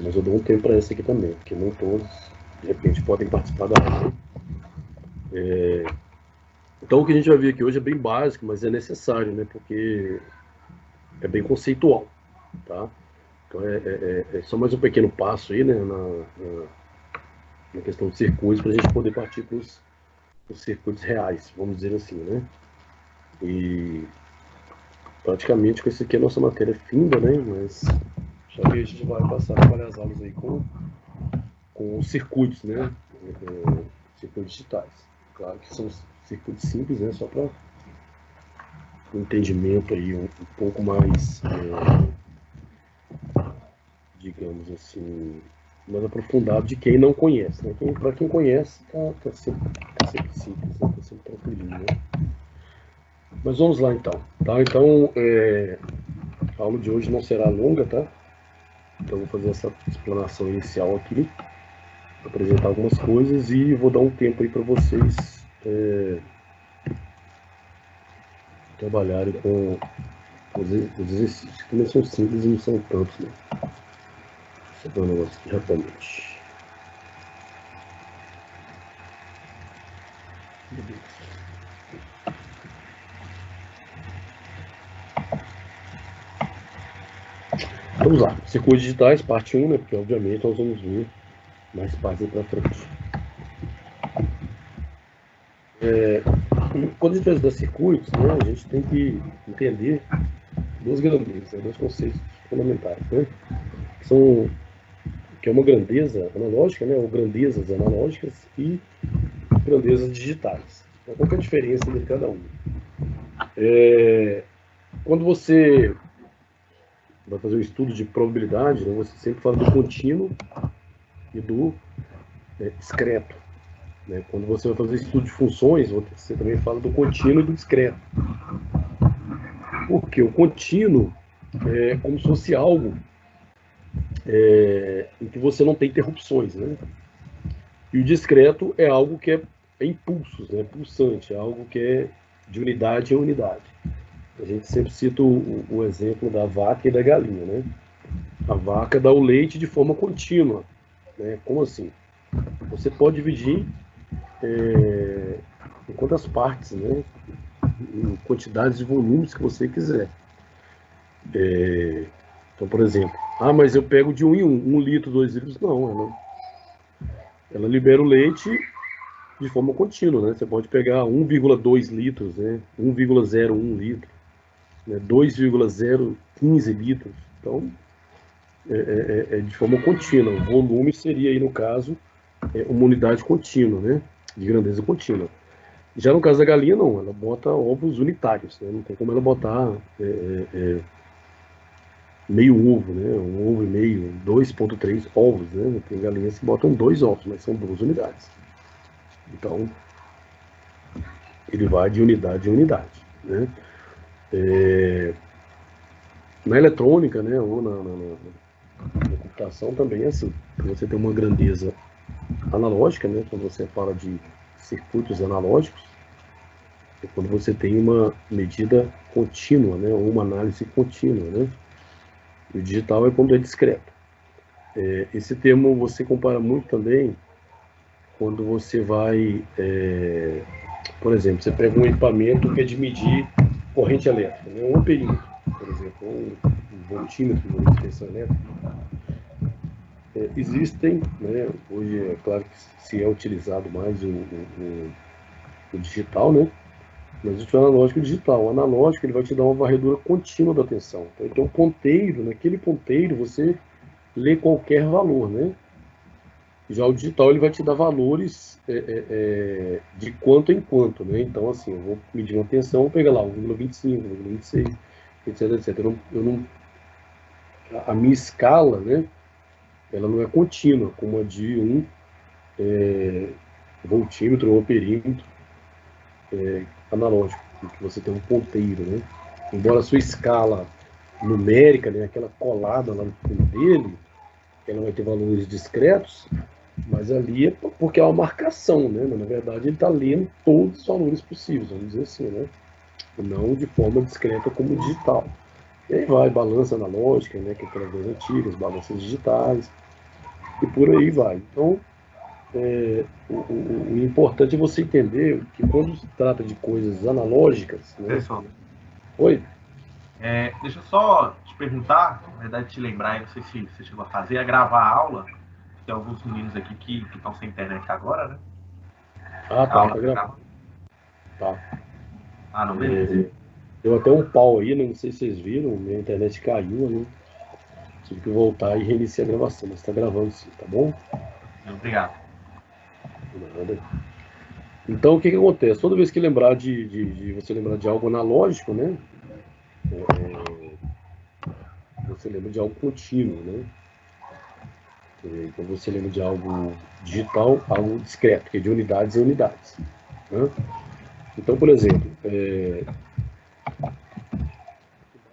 Mas eu dou um tempo para essa aqui também, porque não todos, de repente, podem participar da aula, né? Então o que a gente vai ver aqui hoje é bem básico, mas é necessário, né? Porque é bem conceitual, tá? Então é só mais um pequeno passo aí, né? Na questão de circuitos, para a gente poder partir para os circuitos reais, vamos dizer assim, né? E praticamente com isso aqui a nossa matéria é finda, né? Mas já que a gente vai passar a trabalhar as aulas aí com os circuitos, né? Circuitos digitais. Claro que são circuitos simples, né? Só para um entendimento aí um pouco mais, digamos assim, mais aprofundado de quem não conhece, né? Para quem conhece, tá sempre simples, né? Tá sempre tranquilinho, né? Mas vamos lá então, tá? Então, a aula de hoje não será longa, tá? Então, vou fazer essa explanação inicial aqui, apresentar algumas coisas e vou dar um tempo aí para vocês trabalharem com os exercícios, que também são simples e não são tantos, né? Deixa eu ver um negócio aqui rapidamente. Vamos lá, circuitos digitais, parte 1, né? Porque obviamente nós vamos ver mais partes aí para frente. Quando a gente vai estudar circuitos, né, a gente tem que entender duas grandezas, dois conceitos fundamentais, né? Que é uma grandeza analógica, né? Ou grandezas analógicas e grandezas digitais. Então, qual que é a diferença entre cada um? Quando você vai fazer um estudo de probabilidade, né, você sempre fala do contínuo e do discreto. Né? Quando você vai fazer estudo de funções, você também fala do contínuo e do discreto. Porque o contínuo é como se fosse algo em que você não tem interrupções, né? E o discreto é algo que é impulsos, né? Pulsante, é algo que é de unidade em unidade. A gente sempre cita o exemplo da vaca e da galinha, né? A vaca dá o leite de forma contínua, né? Como assim? Você pode dividir em quantas partes, né? Em quantidades de volumes que você quiser. Então, por exemplo, mas eu pego de um em um litro, 2 litros. Não, ela libera o leite de forma contínua, né? Você pode pegar 1,2 litros, né? 1,01 litro, né? 2,015 litros. Então, é de forma contínua. O volume seria aí, no caso, uma unidade contínua, né? De grandeza contínua. Já no caso da galinha, não. Ela bota ovos unitários, né? Não tem como ela botar meio ovo, né? Um ovo e meio, 2,3 ovos, né? Tem galinhas que botam 2 ovos, mas são 2 unidades. Então, ele vai de unidade em unidade, né? Na eletrônica, né, ou na computação também é assim. Você tem uma grandeza analógica, né, quando você fala de circuitos analógicos, é quando você tem uma medida contínua, né, ou uma análise contínua, né. E o digital é quando é discreto. Esse termo você compara muito também quando você vai, por exemplo, você pega um equipamento que é de medir corrente elétrica, né, um amperímetro, por exemplo, um voltímetro de tensão elétrica. Existem, né, hoje é claro que se é utilizado mais o digital, né, mas existe o analógico e o digital. O analógico ele vai te dar uma varredura contínua da tensão. Então ele tem um ponteiro, naquele ponteiro você lê qualquer valor, né? Já o digital ele vai te dar valores de quanto em quanto, né? Então assim, eu vou medir uma tensão, vou pegar lá 1,25, 1,26, etc, etc. A minha escala, né? Ela não é contínua, como a de um voltímetro ou amperímetro analógico, em que você tem um ponteiro, né? Embora a sua escala numérica, né, aquela colada lá no fundo dele, ela vai ter valores discretos, mas ali é porque é uma marcação, né? Mas, na verdade, ele está lendo todos os valores possíveis, vamos dizer assim, né? Não de forma discreta como digital. E aí vai, balança analógica, né, que é aquelas das antigas, balanças digitais, e por aí vai. Então, o importante é você entender que quando se trata de coisas analógicas, né? Professor, Oi? deixa eu só te perguntar, na verdade te lembrar, não sei se você chegou a fazer, a gravar a aula. Tem alguns meninos aqui que estão sem internet agora, né? Ah, A tá, aula tá tá gravado. gravando. Tá. Ah, não, beleza. Deu até um pau aí, né? Não sei se vocês viram, minha internet caiu, né? Tive que voltar e reiniciar a gravação, mas tá gravando sim, tá bom? Obrigado. Nada. Então, o que que acontece? Toda vez que lembrar de você lembrar de algo analógico, né? Você lembra de algo contínuo, né? Então, você lembra de algo digital, algo discreto, que é de unidades em unidades, né? Então, por exemplo,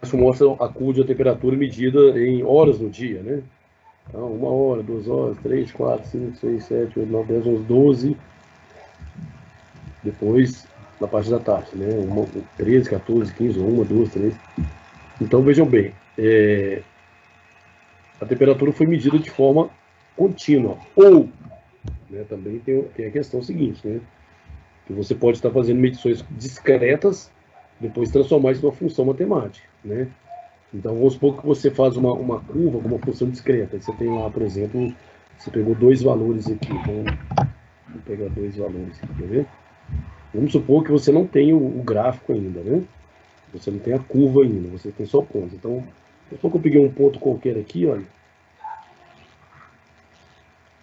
isso mostra a curva de temperatura medida em horas no dia, né? Então, 1 hora, 2 horas, 3, 4, 5, 6, 7, 8, 9, 10, 11, 12. Depois, na parte da tarde, né? 13, 14, 15, 1, 2, 3. Então, vejam bem, a temperatura foi medida de forma contínua. Ou, né, também tem a questão seguinte, né? Que você pode estar fazendo medições discretas, depois transformar isso numa função matemática, né? Então, vamos supor que você faz uma curva com uma função discreta. Aí você tem lá, por exemplo, você pegou dois valores aqui. Vamos pegar dois valores aqui, quer ver? Vamos supor que você não tem o gráfico ainda, né? Você não tem a curva ainda, você tem só pontos. Então, vamos supor que eu peguei um ponto qualquer aqui, olha,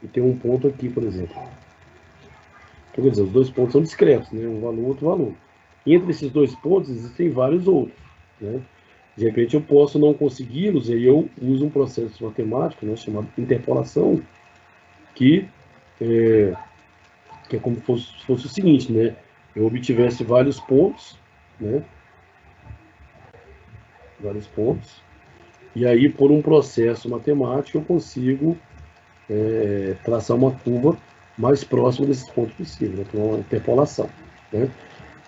e tem um ponto aqui, por exemplo. Então, quer dizer, os dois pontos são discretos, né? Um valor, outro valor. E entre esses dois pontos existem vários outros, né? De repente eu posso não consegui-los, e aí eu uso um processo matemático, né, chamado interpolação, que que é como fosse o seguinte, né? Eu obtivesse vários pontos, né? Vários pontos, e aí por um processo matemático eu consigo traçar uma curva mais próxima desses pontos possível, né? Então, uma interpolação, né?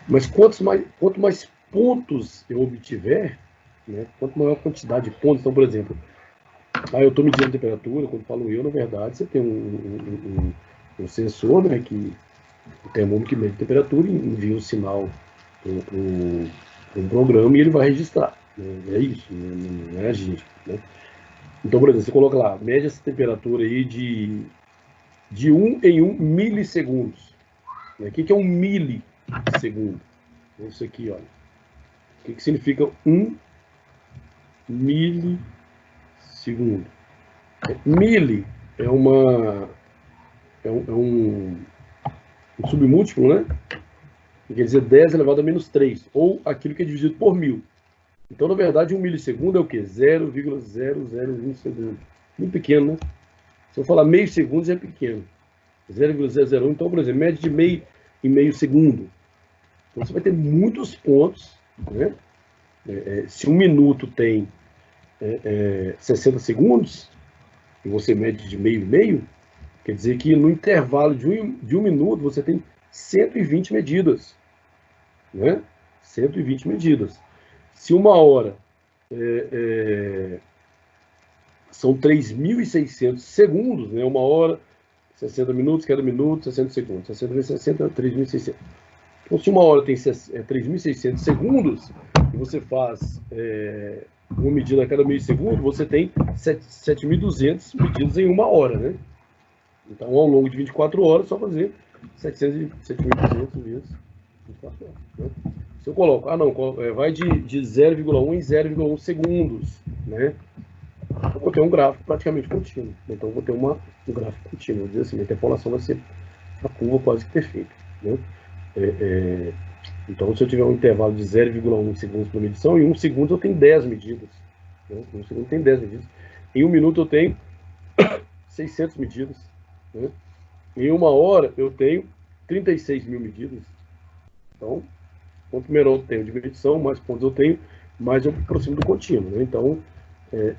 Mas quanto mais pontos eu obtiver, né? Quanto maior a quantidade de pontos, então, por exemplo, eu estou medindo a temperatura, quando falo eu, na verdade, você tem um sensor, né, que o termômetro que mede a temperatura e envia o sinal para um programa e ele vai registrar. Né? É isso, não é a gente. Né? Então, por exemplo, você coloca lá, mede essa temperatura aí de 1 em 1 milissegundos. Né? O que é 1 milissegundo? É isso aqui, olha. O que significa 1 milissegundo? Mili é um submúltiplo, né? Quer dizer 10 elevado a menos 3, ou aquilo que é dividido por 1000. Então, na verdade, 1 milissegundo é o quê? 0,001 segundo. Muito pequeno, né? Se eu falar meio segundo, já é pequeno. 0,001, então, por exemplo, mede de meio em meio segundo. Então, você vai ter muitos pontos, né? Se 1 minuto tem 60 segundos, e você mede de meio em meio, quer dizer que no intervalo de um minuto você tem 120 medidas, né? 120 medidas. Se 1 hora são 3.600 segundos, né? 1 hora, 60 minutos, cada minuto, 60 segundos. 60 vezes 60, 3.600. Então, se 1 hora tem 3.600 segundos, e você faz uma medida a cada meio segundo, você tem 7.200 medidas em 1 hora, né? Então, ao longo de 24 horas, só fazer 7.200 vezes 24 horas. Né? Se eu coloco, vai de 0,1 em 0,1 segundos, né? Eu vou ter um gráfico praticamente contínuo. Então, eu vou ter um gráfico contínuo. Vou dizer assim, a interpolação vai ser a curva quase que perfeita. Né? Então, se eu tiver um intervalo de 0,1 segundos para medição, em 1 segundo eu tenho 10 medidas. Né? Em 1 segundo tem 10 medidas. Em 1 minuto eu tenho 600 medidas. Né? Em 1 hora eu tenho 36 mil medidas. Então, quanto menor eu tenho de medição, mais pontos eu tenho, mais eu me aproximo do contínuo. Né? Então,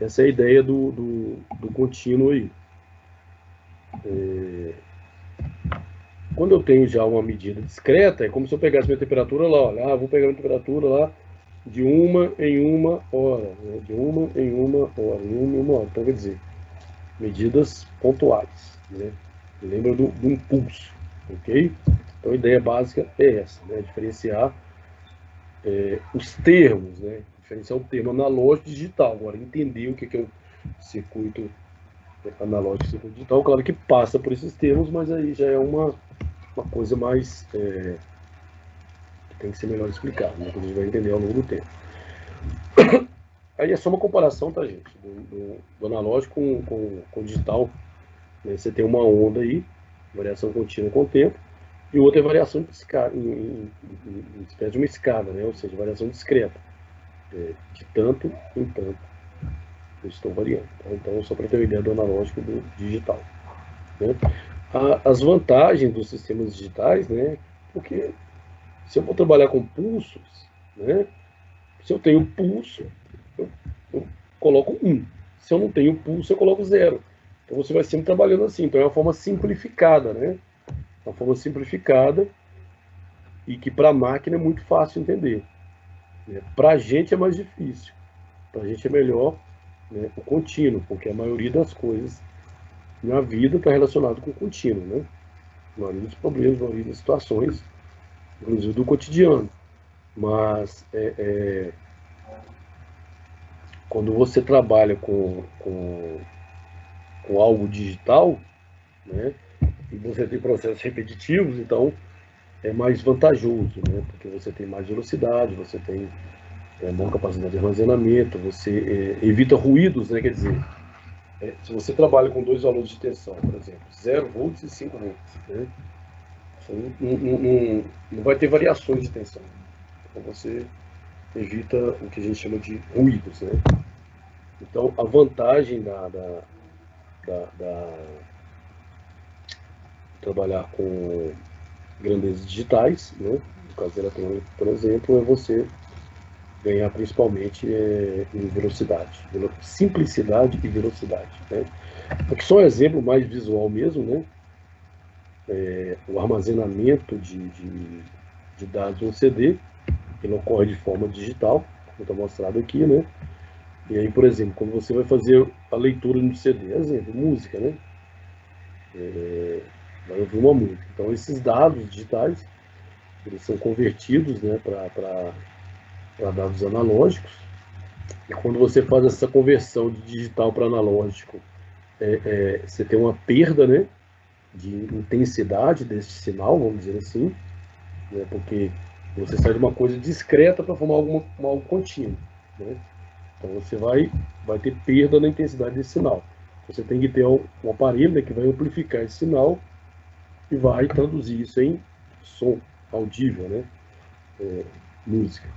essa é a ideia do contínuo aí. Quando eu tenho já uma medida discreta, é como se eu pegasse minha temperatura lá, olha, vou pegar minha temperatura lá de uma em uma hora, né? De uma em uma hora, em uma em uma hora. Então, quer dizer, medidas pontuais, né? Lembra do impulso, ok? Então, a ideia básica é essa, né? Diferenciar os termos, né? Diferenciar o termo analógico e digital. Agora, entender o que é um circuito analógico e circuito digital, claro que passa por esses termos, mas aí já é uma coisa mais que tem que ser melhor explicado, né? Que a gente vai entender ao longo do tempo. Aí é só uma comparação, tá, gente? Do analógico com o digital. Né? Você tem uma onda aí, variação contínua com o tempo, e outra é variação de escada, em espécie de uma escada, né? Ou seja, variação discreta. De tanto em tanto eu estou variando. Tá? Então, só para ter uma ideia do analógico e do digital. Né? As vantagens dos sistemas digitais, né? Porque se eu vou trabalhar com pulsos, né? Se eu tenho pulso, eu coloco 1. Se eu não tenho pulso, eu coloco 0. Então você vai sempre trabalhando assim. Então é uma forma simplificada, né? Uma forma simplificada e que para a máquina é muito fácil entender. Né? Para a gente é mais difícil. Para a gente é melhor, né, o contínuo, porque a maioria das coisas na vida está relacionado com o contínuo, né? A maioria dos problemas, a maioria das situações, inclusive do cotidiano. Mas quando você trabalha com algo digital, né, e você tem processos repetitivos, então é mais vantajoso, né, porque você tem mais velocidade, você tem maior capacidade de armazenamento, você evita ruídos, né, quer dizer, se você trabalha com dois valores de tensão, por exemplo, 0 volts e 5 volts, né, você não vai ter variações de tensão. Então você evita o que a gente chama de ruídos, né. Então a vantagem da trabalhar com grandezas digitais, né? No caso da eletrônica, por exemplo, é você ganhar principalmente em velocidade, simplicidade e velocidade, né? Aqui só um exemplo mais visual mesmo, né? O armazenamento de dados no CD, ele ocorre de forma digital, como está mostrado aqui, né? E aí, por exemplo, quando você vai fazer a leitura no CD, exemplo, música, né? Vai ouvir uma música. Então, esses dados digitais, eles são convertidos, né, para dados analógicos. E quando você faz essa conversão de digital para analógico, você tem uma perda, né, de intensidade desse sinal, vamos dizer assim, né, porque você sai de uma coisa discreta para formar algo contínuo. Né? Então você vai ter perda na intensidade desse sinal. Você tem que ter um aparelho, né, que vai amplificar esse sinal e vai traduzir isso em som audível, né? Música.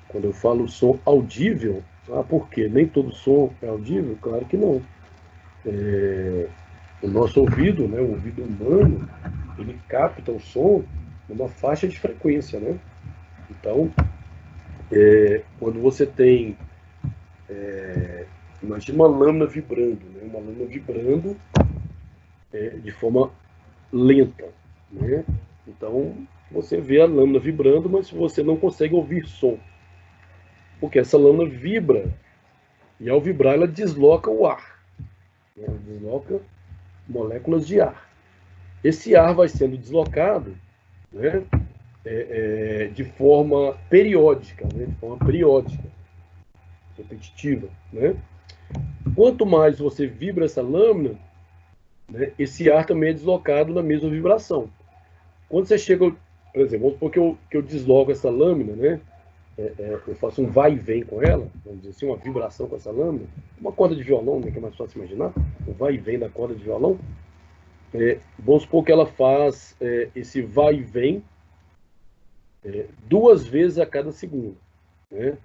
Quando eu falo som audível, por quê? Nem todo som é audível? Claro que não. O nosso ouvido, né, o ouvido humano, ele capta o som numa faixa de frequência, né? Então, quando você tem, imagina uma lâmina vibrando, né? Uma lâmina vibrando de forma lenta, né? Então, você vê a lâmina vibrando, mas você não consegue ouvir som, porque essa lâmina vibra, e ao vibrar ela desloca o ar, né? Ela desloca moléculas de ar. Esse ar vai sendo deslocado, né, de forma periódica, né, repetitiva. Né? Quanto mais você vibra essa lâmina, né, esse ar também é deslocado na mesma vibração. Quando você chega, por exemplo, vamos supor que eu desloco essa lâmina, né, eu faço um vai e vem com ela, vamos dizer assim, uma vibração com essa lâmina, uma corda de violão, né, que é mais fácil imaginar, o vai e vem da corda de violão. Vamos supor que ela faz esse vai e vem 2 vezes a cada segundo. Né?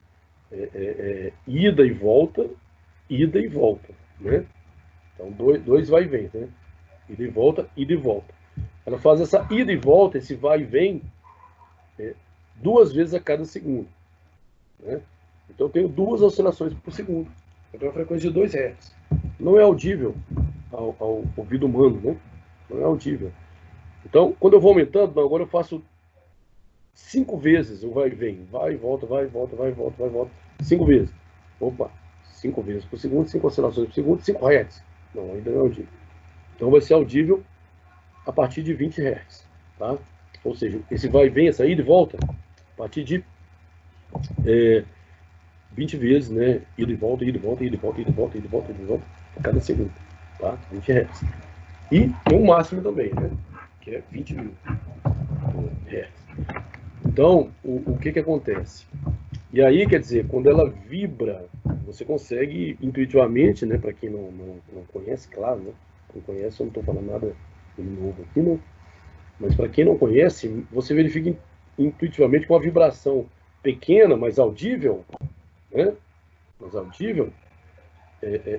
Ida e volta, ida e volta. Né? Então, dois vai e vem. Né? Ida e volta, ida e volta. Ela faz essa ida e volta, esse vai e vem, 2 vezes a cada segundo. Né? Então, eu tenho 2 oscilações por segundo. Eu tenho uma frequência de 2 Hz. Não é audível ao ouvido humano. Né? Não é audível. Então, quando eu vou aumentando, agora eu faço 5 vezes o vai e vem, vai e volta, vai e volta, vai e volta, vai e volta, 5 vezes. Opa, 5 vezes por segundo, 5 oscilações por segundo, 5 Hz. Não, ainda não é audível. Então vai ser audível a partir de 20 Hz, tá? Ou seja, esse vai e vem, essa ida e volta, a partir de 20 vezes, né? Ida e volta, ida e volta, ida e volta, ida e volta, ida e volta, ida e volta, a cada segundo, tá? 20 Hz. E tem um máximo também, né? Que é 20 mil Hz. Então, o que acontece? E aí, quer dizer, quando ela vibra, você consegue intuitivamente, né? Para quem não conhece, claro, né? Não conhece, eu não estou falando nada de novo aqui, né? Mas para quem não conhece, você verifica intuitivamente com uma vibração pequena, mas audível, né? Mas audível,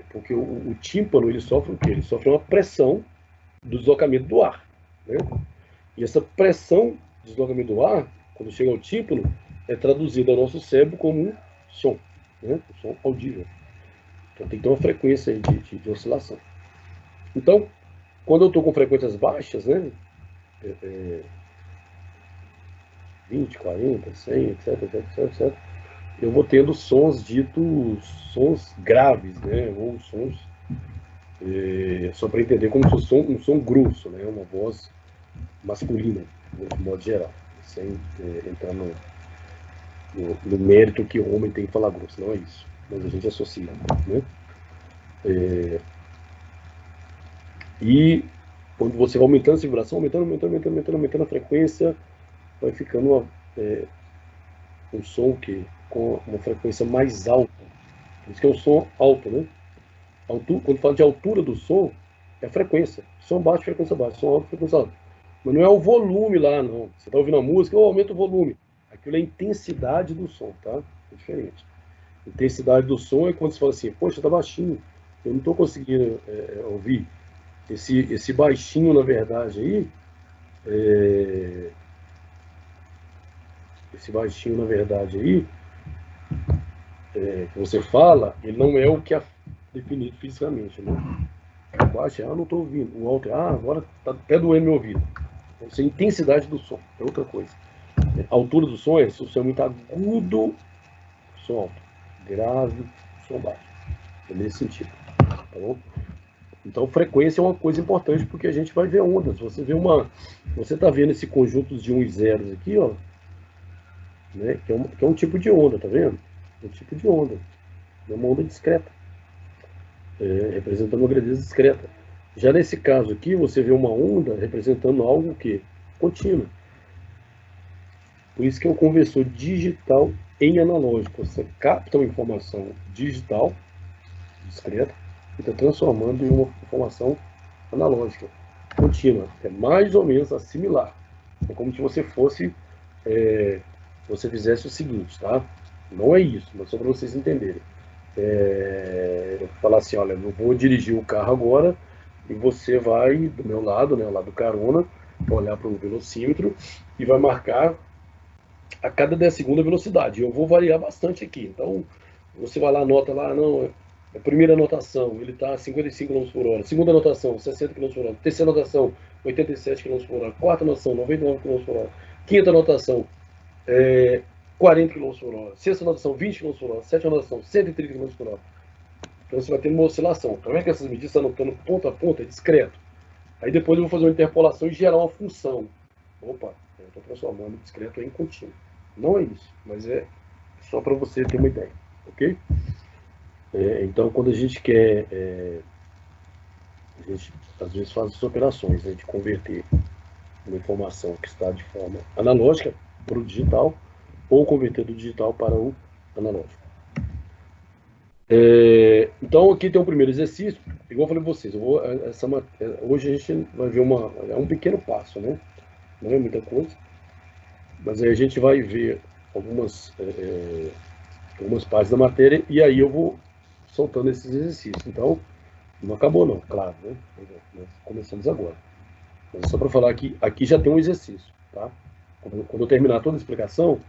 porque o tímpano, ele sofre o quê? Ele sofre uma pressão do deslocamento do ar, né? E essa pressão de deslocamento do ar, quando chega ao tímpano, é traduzida ao nosso cérebro como um som, né? Um som audível. Então tem que ter uma frequência aí de oscilação. Então, quando eu estou com frequências baixas, né? 20, 40, 100, etc, etc, etc, etc, eu vou tendo sons ditos, sons graves, né? Ou sons, só para entender, como se fosse um som grosso, né? Uma voz masculina, de modo geral, sem entrar no mérito que o homem tem que falar grosso, não é isso, mas a gente associa, né? E quando você vai aumentando essa vibração, aumentando a frequência, vai ficando um som que com uma frequência mais alta. Por isso que é um som alto, né? Quando fala de altura do som, é a frequência. Som baixo, frequência baixa. Som alto, frequência alta. Mas não é o volume lá, não. Você está ouvindo a música, aumenta o volume. Aquilo é a intensidade do som, tá? É diferente. Intensidade do som é quando você fala assim, poxa, tá baixinho. Eu não estou conseguindo ouvir. Esse baixinho, na verdade, aí, que você fala, ele não é o que é definido fisicamente, né? O baixo não estou ouvindo. O alto agora está até doendo meu ouvido. Isso é a intensidade do som, é outra coisa. A altura do som se o som é muito agudo, som alto, grave, som baixo. É nesse sentido, tá bom? Então, frequência é uma coisa importante, porque a gente vai ver ondas. Você está vendo esse conjunto de 1 e 0 aqui, ó, né? Que é um tipo de onda, tá vendo? É um tipo de onda. É uma onda discreta, representando uma grandeza discreta. Já nesse caso aqui, você vê uma onda representando algo que contínuo. Por isso que é um conversor digital em analógico. Você capta uma informação digital, discreta, e está transformando em uma informação analógica, contínua. É mais ou menos assimilar. É como se você você fizesse o seguinte, tá? Não é isso, mas só para vocês entenderem. Eu vou falar assim, olha, eu vou dirigir o carro agora e você vai do meu lado, né, lá do carona, olhar para o velocímetro e vai marcar a cada 10 segundos a velocidade. Eu vou variar bastante aqui. Então, você vai lá, anota lá, não, a primeira anotação, ele está a 55 km por hora. Segunda anotação, 60 km por hora. Terceira anotação, 87 km por hora. Quarta anotação, 99 km por hora. Quinta anotação, 40 km por hora. Sexta anotação, 20 km por hora. Sétima anotação, 130 km por hora. Então você vai ter uma oscilação. Como é que essas medidas estão anotando ponto a ponto? É discreto. Aí depois eu vou fazer uma interpolação e gerar uma função. Opa, eu estou transformando o discreto em contínuo. Não é isso, mas é só para você ter uma ideia, ok? Então, quando a gente quer, a gente às vezes faz essas operações, né, de converter uma informação que está de forma analógica para o digital, ou converter do digital para o analógico. Então, aqui tem um primeiro exercício, igual eu falei para vocês, hoje a gente vai ver um pequeno passo, né? Não é muita coisa, mas aí a gente vai ver algumas partes da matéria e aí eu vou soltando esses exercícios. Então, não acabou não, claro, né? Nós começamos agora. Mas só para falar que aqui já tem um exercício, tá? Quando eu terminar toda a explicação,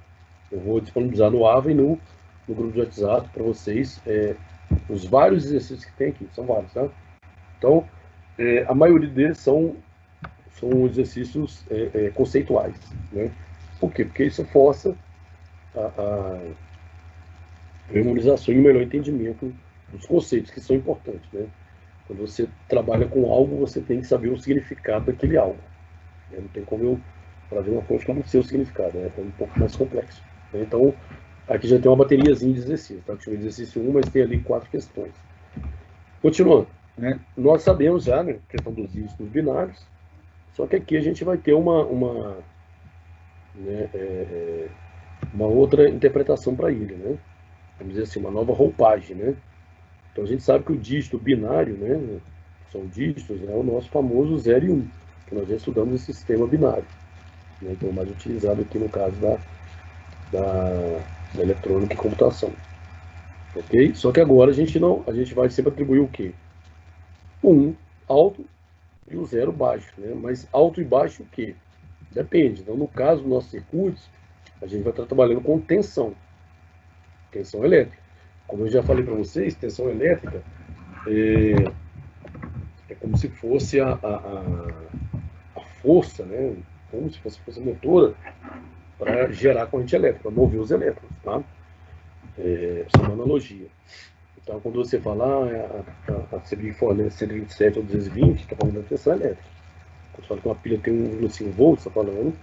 eu vou disponibilizar no AVA e no grupo de WhatsApp para vocês os vários exercícios que tem aqui, são vários, tá? Então, a maioria deles são exercícios conceituais, né? Por quê? Porque isso força a memorização e o melhor entendimento dos conceitos, que são importantes, né? Quando você trabalha com algo, você tem que saber o significado daquele algo. Não tem como eu trazer uma fonte que não sei o significado, né? É um pouco mais complexo. Então, aqui já tem uma bateriazinha de exercícios, tá? Que chama de exercício 1, mas tem ali 4 questões. Continuando, né? Nós sabemos já, né, a questão dos dígitos binários, só que aqui a gente vai ter uma outra interpretação para ele, né? Vamos dizer assim, uma nova roupagem, né? Então a gente sabe que o dígito binário, né, são dígitos, é o nosso famoso 0 e 1, que nós já estudamos esse sistema binário, né, que é o mais utilizado aqui no caso da eletrônica e computação. Ok? Só que agora a gente vai sempre atribuir o quê? O 1 alto e o 0 baixo, né? Mas alto e baixo o quê? Depende. Então, no caso dos nossos circuitos, a gente vai estar trabalhando com tensão elétrica. Como eu já falei para vocês, tensão elétrica é como se fosse a força, né? Como se fosse a força motora para gerar corrente elétrica, para mover os elétrons, tá? Essa é uma analogia. Então, quando você fala a CB fornece 127 ou 220, está falando da tensão elétrica. Quando você fala que uma pilha tem 1,5 volts, está falando,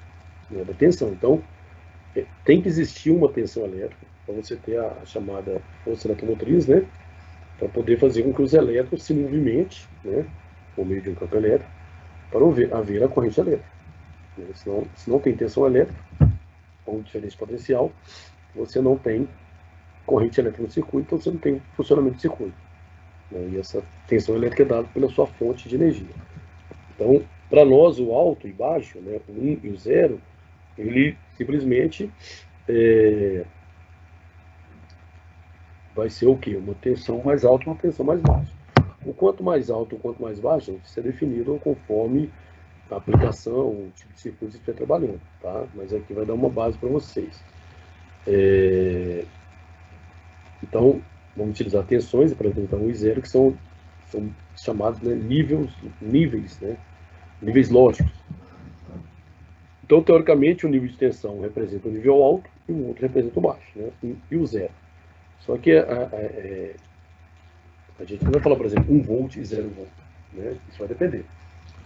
né, da tensão. Então, tem que existir uma tensão elétrica para você ter a chamada força eletromotriz, né? Para poder fazer com que os elétrons se movimentem, né? Por meio de um campo elétrico, para haver a corrente elétrica. Se não tem tensão elétrica, ou diferença potencial, você não tem corrente elétrica no circuito, então você não tem funcionamento do circuito, né? E essa tensão elétrica é dada pela sua fonte de energia. Então, para nós, o alto e baixo, né, o 1 e o 0, ele simplesmente vai ser o quê? Uma tensão mais alta e uma tensão mais baixa. O quanto mais alto ou quanto mais baixo, isso é definido conforme a aplicação, o tipo de circuito que você estiver trabalhando, tá? Mas aqui vai dar uma base para vocês. Então, vamos utilizar tensões para representar 1 e 0, que são chamados, né, níveis, né, níveis lógicos. Então, teoricamente, o nível de tensão representa o nível alto e o outro representa o baixo, né, 1 e o 0. Só que a gente não vai falar, por exemplo, 1 volt e 0 volt, né? Isso vai depender.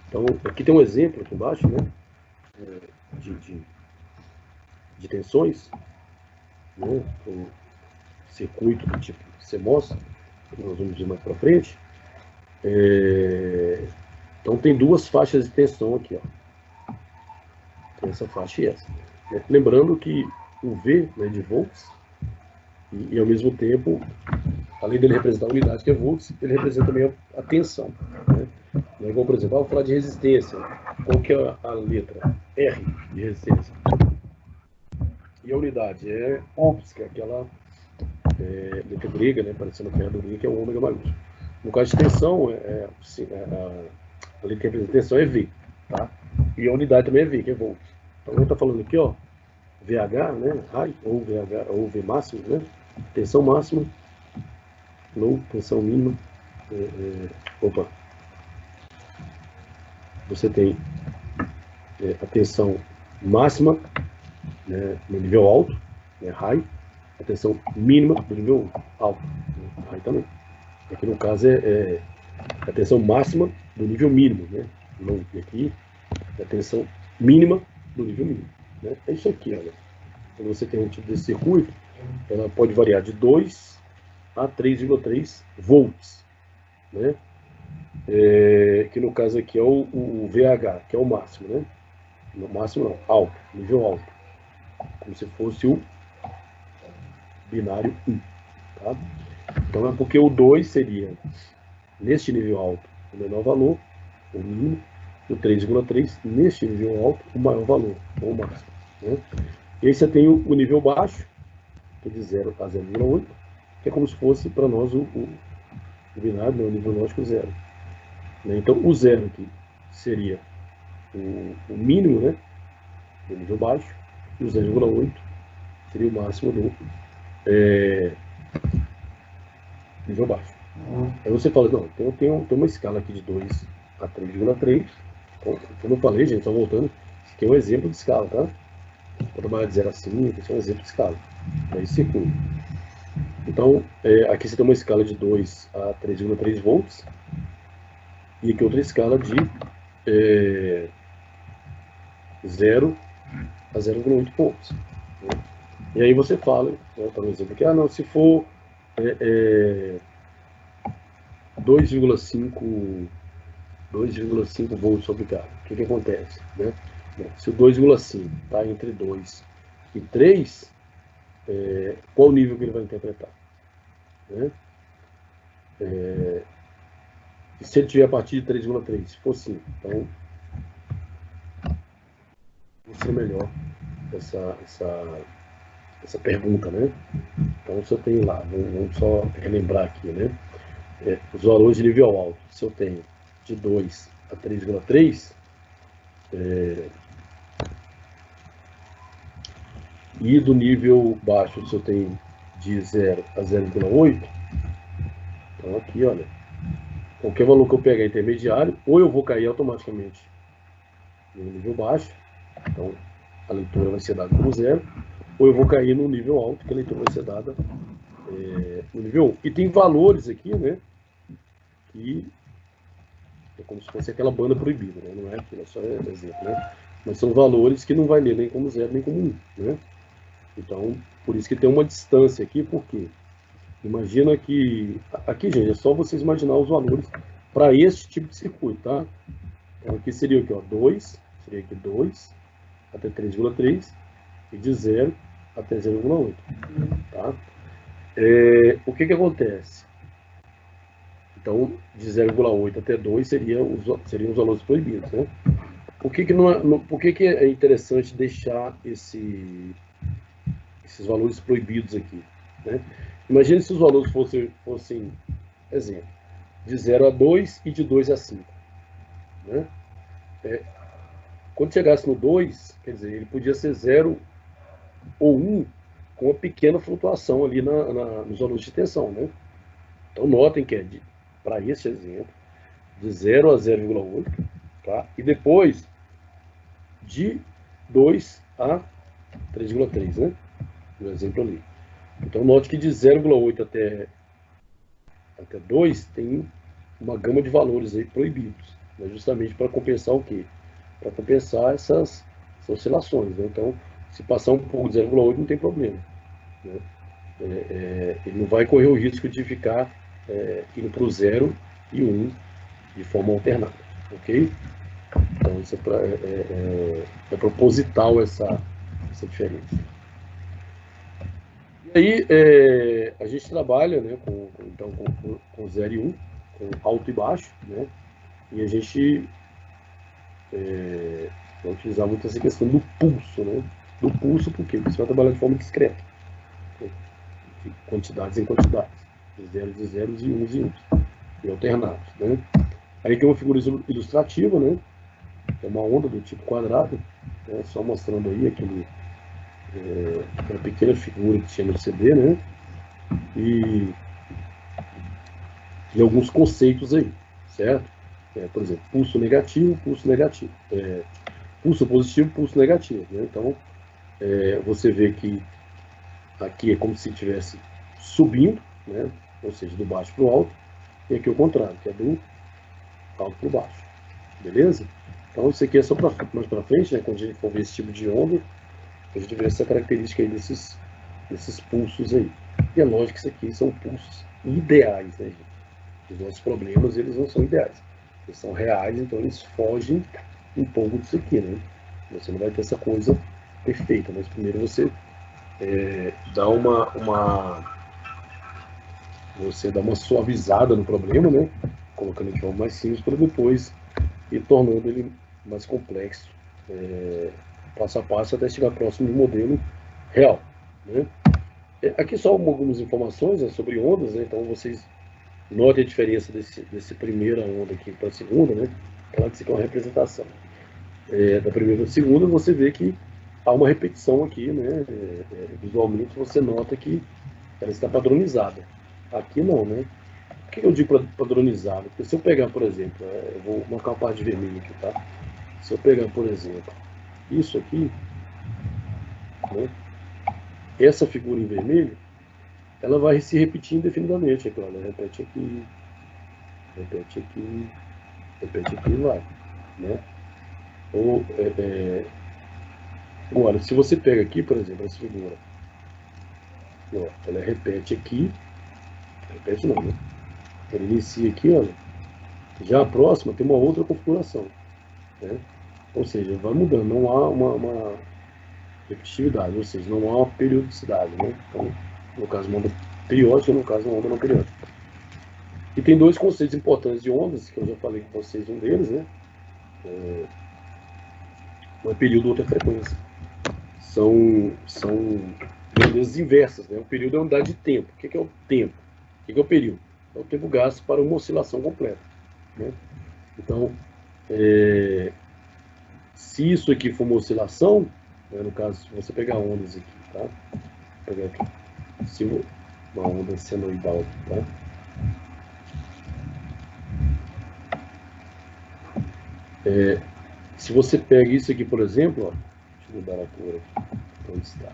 Então, aqui tem um exemplo aqui embaixo, né, de tensões, né, um circuito do tipo CMOS, que nós vamos ver mais para frente. Então, tem 2 faixas de tensão aqui, ó. Tem essa faixa e essa. Né? Lembrando que o V, né, de volts, e ao mesmo tempo, além dele representar a unidade que é volts, ele representa também a tensão, né? Não é igual, por exemplo, vou falar de resistência. Qual que é a letra? R de resistência. E a unidade é ohms, que é aquela letra grega, né, parecendo a do grego, que é o ômega maiúsculo. No caso de tensão, a letra que representa tensão é V, tá? E a unidade também é V, que é volts. Então, a gente está falando aqui, ó, VH, né, high, ou VH, ou V máximo, né, tensão máxima, low, tensão mínima, você tem a tensão máxima, né, no nível alto, né, high, a tensão mínima do nível alto, né, high também. Aqui no caso é a tensão máxima do nível mínimo, né, low, e aqui é a tensão mínima do nível mínimo, né. É isso aqui, olha. Quando você tem um tipo de circuito, ela pode variar de 2 a 3,3 volts, né? Que no caso aqui é o VH, que é o máximo, né? No máximo não, alto, nível alto. Como se fosse o binário 1, tá? Então é porque o 2 seria, neste nível alto, o menor valor, o mínimo, o 3,3, neste nível alto, o maior valor, ou o máximo, né? E aí você tem o nível baixo, que é de 0 a 0,8, que é como se fosse para nós o binário, né, o nível lógico 0. Né? Então, o 0 aqui seria o mínimo, né, do nível baixo, e o 0,8 seria o máximo do nível baixo. Aí você fala, não, tem uma escala aqui de 2 a 3,3. Então, como eu falei, gente, só voltando, isso aqui é um exemplo de escala, tá? Vou trabalhar de 0 a 5, esse é um exemplo de escala. Aí circula. Então, aqui você tem uma escala de 2 a 3,3 volts. E aqui outra escala de 0 a 0,8 volts. Né? E aí você fala, por exemplo, que não, se for 2,5 volts aplicado, o que acontece? Né? Bom, se o 2,5 está entre 2 e 3, qual o nível que ele vai interpretar? Né? E se ele tiver a partir de 3,3, se for 5, então vai ser melhor essa pergunta, né? Então, se eu tenho lá, vamos só relembrar aqui, né? Os valores de nível alto, se eu tenho de 2 a 3,3, e do nível baixo, se eu tenho de 0 a 0,8, então aqui, olha, qualquer valor que eu pegar intermediário, ou eu vou cair automaticamente no nível baixo, então a leitura vai ser dada como 0, ou eu vou cair no nível alto, que a leitura vai ser dada no nível 1. E tem valores aqui, né, que é como se fosse aquela banda proibida, né? Não é aquilo, é só exemplo, né? Mas são valores que não vai ler nem como 0, nem como 1, né? Então, por isso que tem uma distância aqui, por quê? Imagina que... Aqui, gente, é só vocês imaginar os valores para este tipo de circuito, tá? Então, aqui seria o quê? 2, seria aqui 2 até 3,3 e de 0 até 0,8, tá? O que acontece? Então, de 0,8 até 2 seriam os valores proibidos, né? Por que é interessante deixar esses valores proibidos aqui? Né? Imagine se os valores fossem, exemplo, de 0 a 2 e de 2 a 5. Né? Quando chegasse no 2, quer dizer, ele podia ser 0 ou 1 com uma pequena flutuação ali nos valores de tensão. Né? Então, notem que para esse exemplo, de 0 a 0,8, tá? E depois de 2 a 3,3, né? No exemplo ali. Então, note que de 0,8 até 2 tem uma gama de valores aí proibidos, né? Justamente para compensar o quê? Para compensar essas oscilações. Né? Então, se passar um pouco de 0,8 não tem problema. Né? Ele não vai correr o risco de ficar indo para o 0 e 1 de forma alternada. Ok? Então, isso é proposital essa diferença. E aí, a gente trabalha, né, com 0 e 1, com alto e baixo, né, e a gente vai utilizar muito essa questão do pulso, né, do pulso, por quê? Porque você vai trabalhar de forma discreta, né, de quantidades em quantidades, de zeros e uns, e alternados, né. Aí tem uma figura ilustrativa, né, é uma onda do tipo quadrado, né, só mostrando aí aquela pequena figura que tinha no CD, né, e alguns conceitos aí, certo? Por exemplo, pulso negativo, pulso negativo. Pulso positivo, pulso negativo. Né? Então, você vê que aqui é como se estivesse subindo, né? Ou seja, do baixo para o alto, e aqui é o contrário, que é do alto para o baixo. Beleza? Então, isso aqui é só mais para frente, né? Quando a gente for ver esse tipo de onda, a gente vê essa característica aí desses pulsos aí. E é lógico que isso aqui são pulsos ideais, né, gente? Os nossos problemas, eles não são ideais. Eles são reais, então eles fogem um pouco disso aqui, né? Você não vai ter essa coisa perfeita, mas primeiro você dá uma suavizada no problema, né? Colocando ele de forma mais simples, para depois ir tornando ele mais complexo, passo a passo, até chegar próximo do modelo real, né? Aqui só algumas informações, né, sobre ondas, né? Então vocês notem a diferença desse primeira onda aqui para a segunda, né? Claro que isso aqui é uma representação. Da primeira para a segunda, você vê que há uma repetição aqui, né? Visualmente você nota que ela está padronizada. Aqui não, né? Por que eu digo padronizada? Porque se eu pegar, por exemplo, eu vou marcar uma parte de vermelho aqui, tá? Se eu pegar, por exemplo, isso aqui, né? Essa figura em vermelho, ela vai se repetir indefinidamente, é claro, né? Repete aqui, repete aqui, repete aqui e vai, né? Ou, agora, se você pega aqui, por exemplo, essa figura, ó, ela repete aqui, repete não, né? Ela inicia aqui, olha, já a próxima tem uma outra configuração, né? Ou seja, vai mudando, não há uma repetitividade, ou seja, não há uma periodicidade, né? Então, no caso, uma onda periódica, no caso, uma onda não periódica. E tem dois conceitos importantes de ondas, que eu já falei com vocês, um deles, né? Um é período, outro é frequência. São grandezas inversas, né? O período é a unidade de tempo. O que é o tempo? O que é o período? É o tempo gasto para uma oscilação completa, né? Então, se isso aqui for uma oscilação, né, no caso, se você pegar ondas aqui, tá? Vou pegar aqui, uma onda senoidal, tá? Se você pega isso aqui, por exemplo, ó, deixa eu mudar a cor aqui, onde está?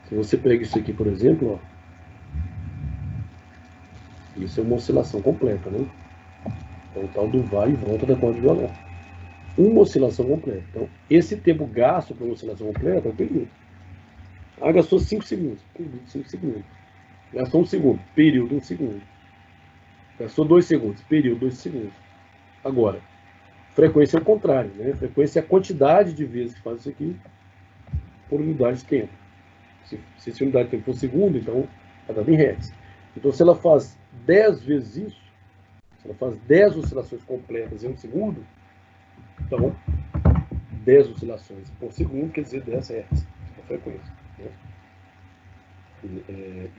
Se você pega isso aqui, por exemplo, ó, isso é uma oscilação completa, né? É o tal do vai e volta da corda de violão. Uma oscilação completa. Então, esse tempo gasto para uma oscilação completa é o período. Ah, gastou 5 segundos. Período 5 segundos. Gastou 1 segundo. Período 1 segundo. Gastou 2 segundos. Período 2 segundos. Agora, frequência é o contrário, né? Frequência é a quantidade de vezes que faz isso aqui por unidade de tempo. Se essa unidade de tempo for segundo, então ela dá em hertz. Então, se ela faz 10 vezes isso, se ela faz 10 oscilações completas em 1 segundo, então 10 oscilações por segundo quer dizer 10 hertz, a frequência, né?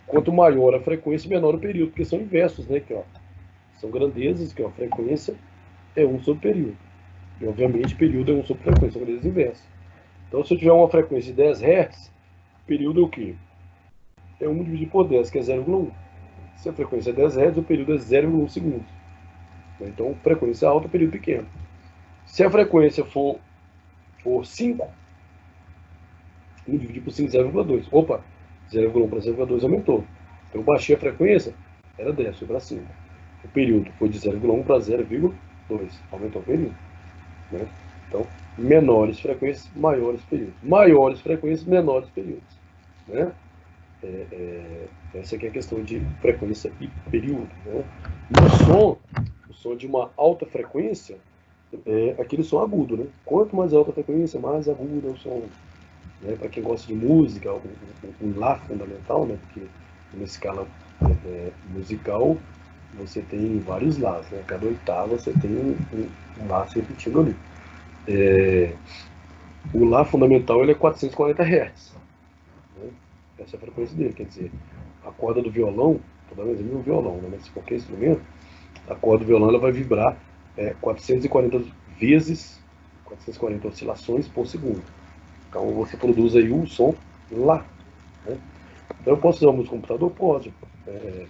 Quanto maior a frequência, menor o período, porque são inversos, né? Que, ó, são grandezas, que ó, a frequência é 1 sobre período. E, obviamente, período é 1 sobre frequência, são grandezas inversas. Então, se eu tiver uma frequência de 10 Hz, período é o quê? É 1 dividido por 10, que é 0,1. Se a frequência é 10 Hz, o período é 0,1 segundos. Então, frequência alta, período pequeno. Se a frequência for 5, 1 dividido por 5, 0,2. Opa, 0,1 para 0,2 aumentou. Então, eu baixei a frequência, era 10, foi para 5. O período foi de 0,1 para 0,2, aumentou o período, né? Então, menores frequências, maiores períodos. Maiores frequências, menores períodos, né? Essa aqui é a questão de frequência e período, né? No o som de uma alta frequência é aquele som agudo, né? Quanto mais alta a frequência, mais agudo é o som. Né? Para quem gosta de música, um Lá fundamental, né? Porque numa escala musical você tem vários Lás, né? Cada oitava você tem um Lá se repetindo ali. O Lá fundamental ele é 440 Hz. Né? Essa é a frequência dele, quer dizer, a corda do violão, toda vez no violão, né? Mas qualquer instrumento, a corda do violão ela vai vibrar 440 vezes, 440 oscilações por segundo. Então você produz aí um som Lá. Né? Então eu posso usar o meu computador? Pode.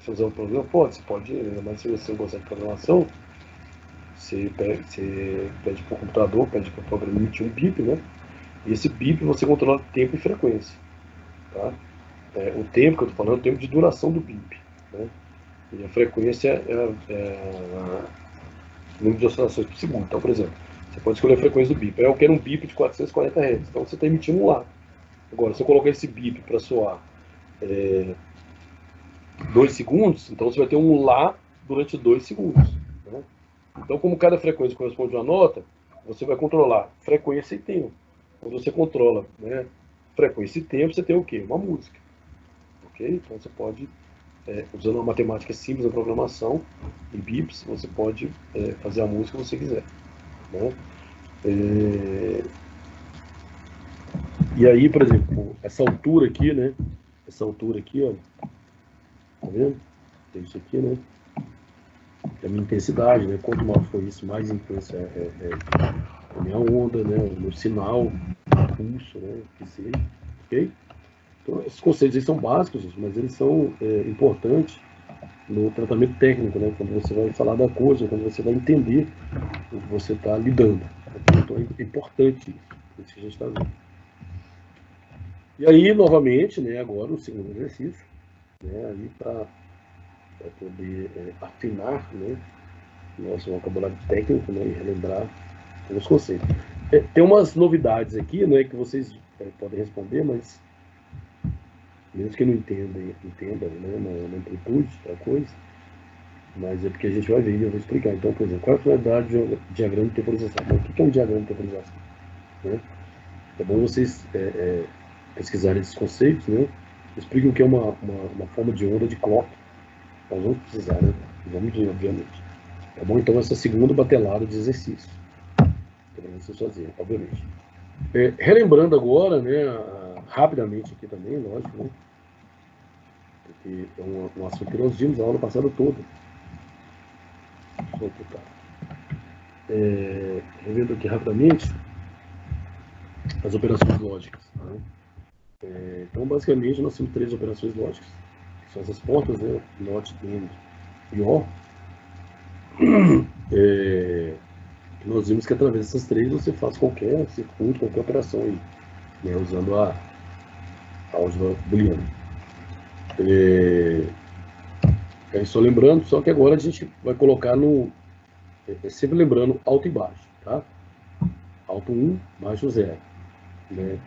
Se usar o programa? Pode. Você pode, mas se você gostar de programação, você pede para o computador, pede para o programa emitir um bip, né? E esse bip você controla tempo e frequência. Tá? O tempo que eu estou falando é o tempo de duração do bip. Né? E a frequência é o número de oscilações por segundo. Então, por exemplo, você pode escolher a frequência do bip. Eu quero um bip de 440 Hz. Então você está emitindo um Lá. Agora, se eu colocar esse bip para soar 2 segundos, então você vai ter um Lá durante 2 segundos. Né? Então, como cada frequência corresponde a uma nota, você vai controlar frequência e tempo. Quando você controla, né, frequência e tempo, você tem o quê? Uma música. Ok? Então você pode, usando uma matemática simples na programação, em bips, você pode fazer a música que você quiser. Né? E aí, por exemplo, essa altura aqui, né? Essa altura aqui, ó. Tá vendo? Tem isso aqui, né? É a minha intensidade, né? Quanto maior for isso, mais intensa é a minha onda, né? O meu sinal, o pulso, né? Que seja, ok? Então, esses conceitos aí são básicos, mas eles são importantes no tratamento técnico, né? Quando você vai falar da coisa, quando você vai entender o que você está lidando. Então é importante isso que a gente está vendo. E aí, novamente, né, agora o segundo exercício, né, aí para poder afinar, né, nosso vocabulário técnico, né, e relembrar alguns conceitos. Tem umas novidades aqui, né, que vocês podem responder, mas mesmo que não entendam, né, na amplitude da coisa, mas é porque a gente vai ver e eu vou explicar. Então, por exemplo, qual é a finalidade de diagrama de temporização? Mas o que é um diagrama de temporização? Né? É bom vocês pesquisarem esses conceitos, né? Expliquem o que é uma forma de onda de clock. Nós vamos precisar, né? Vamos ver, obviamente. É bom, então, essa segunda batelada de exercício. Para vocês fazerem, obviamente. Relembrando agora, né, rapidamente aqui também, lógico, né? Porque é um assunto que nós vimos a aula passada toda. Deixa eu botar. Revendo aqui rapidamente as operações lógicas. Né? Então, basicamente, nós temos 3 operações lógicas, que são essas portas, né? NOT, AND e OR. Nós vimos que através dessas 3 você faz qualquer circuito, qualquer operação aí, né? Usando a álgebra booleana. Só lembrando, só que agora a gente vai colocar no... sempre lembrando alto e baixo, tá? Alto 1, baixo 0. Né?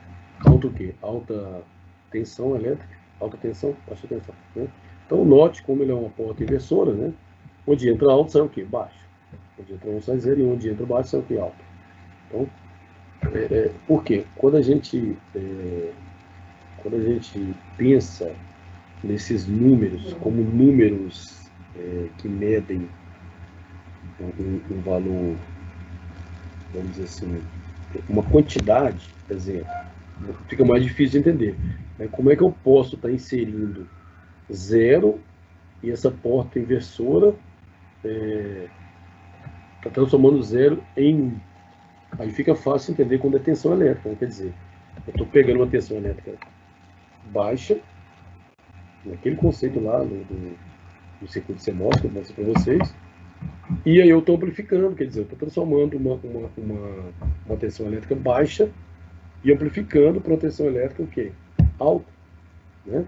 Alto o quê? Alta tensão elétrica, alta tensão, baixa tensão. Né? Então, note como ele é uma porta inversora, né? Onde entra alto, sai o quê? Baixo. Onde entra 1, sai 0, e onde entra baixo, sai o quê? Alto. Então, por quê? Quando a gente pensa nesses números como números que medem um valor, vamos dizer assim, uma quantidade, por exemplo, fica mais difícil de entender. Como é que eu posso estar inserindo 0 e essa porta inversora está transformando 0 em 1? Aí fica fácil entender quando é tensão elétrica. Quer dizer, eu estou pegando uma tensão elétrica baixa, naquele conceito lá do circuito CMOS que eu mostrei para vocês, e aí eu estou amplificando, quer dizer, eu estou transformando uma tensão elétrica baixa e amplificando para uma tensão elétrica o quê? Alta. Né?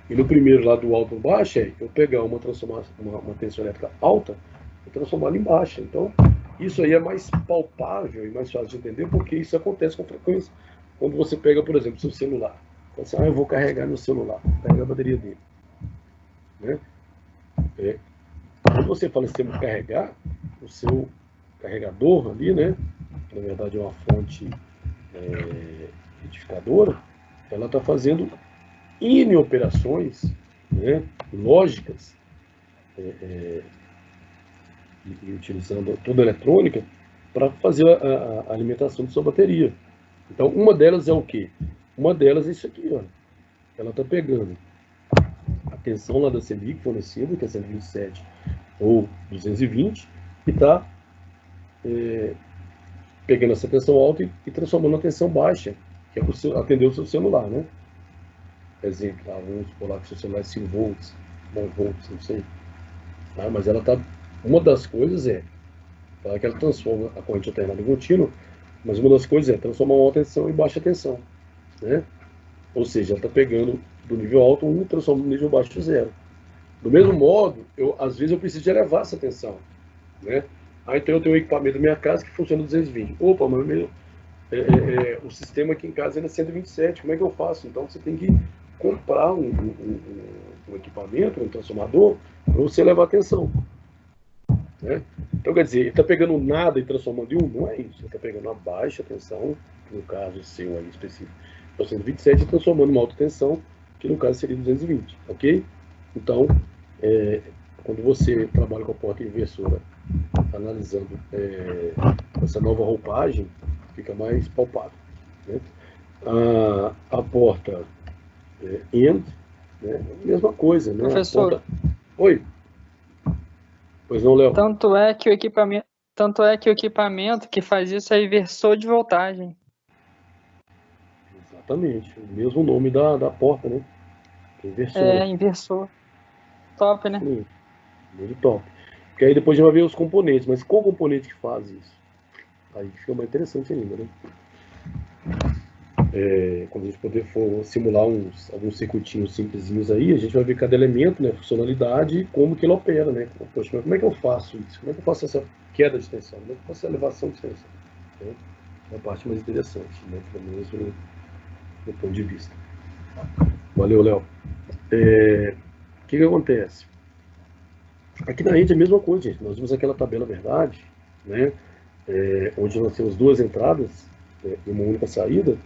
E no primeiro lá do alto para baixo, eu pegar uma tensão elétrica alta e transformá-la em baixa. Então, isso aí é mais palpável e mais fácil de entender, porque isso acontece com frequência. Quando você pega, por exemplo, seu celular. Você eu vou carregar meu celular, carregar a bateria dele. Né? Quando você fala em sistema de carregar, o seu carregador ali, né? Na verdade é uma fonte retificadora, ela está fazendo N operações, né, lógicas, e utilizando toda a eletrônica para fazer a alimentação de sua bateria. Então, uma delas é o quê? Uma delas é isso aqui, ó. Ela está pegando a tensão lá da Selic fornecida, que é 127 ou 220, e está pegando essa tensão alta e transformando na tensão baixa, que é para atender o seu celular, né? Exemplo, tá? Vamos supor lá que o seu celular é 5 volts, 9 volts, não sei. Tá? Mas ela tá... Uma das coisas tá, que ela transforma a corrente alternada em contínua, mas uma das coisas é transformar uma alta tensão em baixa tensão. Né? Ou seja, ela está pegando do nível alto 1 e transforma no nível baixo 0. Do mesmo modo, às vezes eu preciso de elevar essa tensão. Né? Então eu tenho um equipamento na minha casa que funciona 220. Opa, mas o sistema aqui em casa é 127, como é que eu faço? Então você tem que comprar um equipamento, um transformador, para você levar a tensão. Né? Então, quer dizer, ele está pegando nada e transformando em 1, não é isso. Ele está pegando uma baixa tensão, no caso seu aí específico, é 127, e transformando uma alta tensão, que no caso seria 220, ok? Então, quando você trabalha com a porta inversora, analisando essa nova roupagem, fica mais palpável. Né? A porta AND, né? Mesma coisa, né? Professor. Porta... Oi. Pois não, Léo? Tanto é que o equipamento que faz isso é inversor de voltagem. Exatamente. O mesmo nome da porta, né? Inversor. Inversor. top, né? Muito top. Porque aí depois a gente vai ver os componentes, mas qual componente que faz isso? Aí fica mais interessante ainda, né? Quando a gente for simular alguns circuitinhos simplesinhos aí, a gente vai ver cada elemento, né, funcionalidade e como que ele opera, né? Poxa, mas como é que eu faço isso? Como é que eu faço essa queda de tensão? Como é que eu faço essa elevação de tensão? Né? É a parte mais interessante, né? Pelo menos do ponto de vista. Valeu, Léo. O que acontece? Aqui na rede é a mesma coisa, gente. Nós vimos aquela tabela verdade, né? Onde nós temos duas entradas, né, e uma única saída,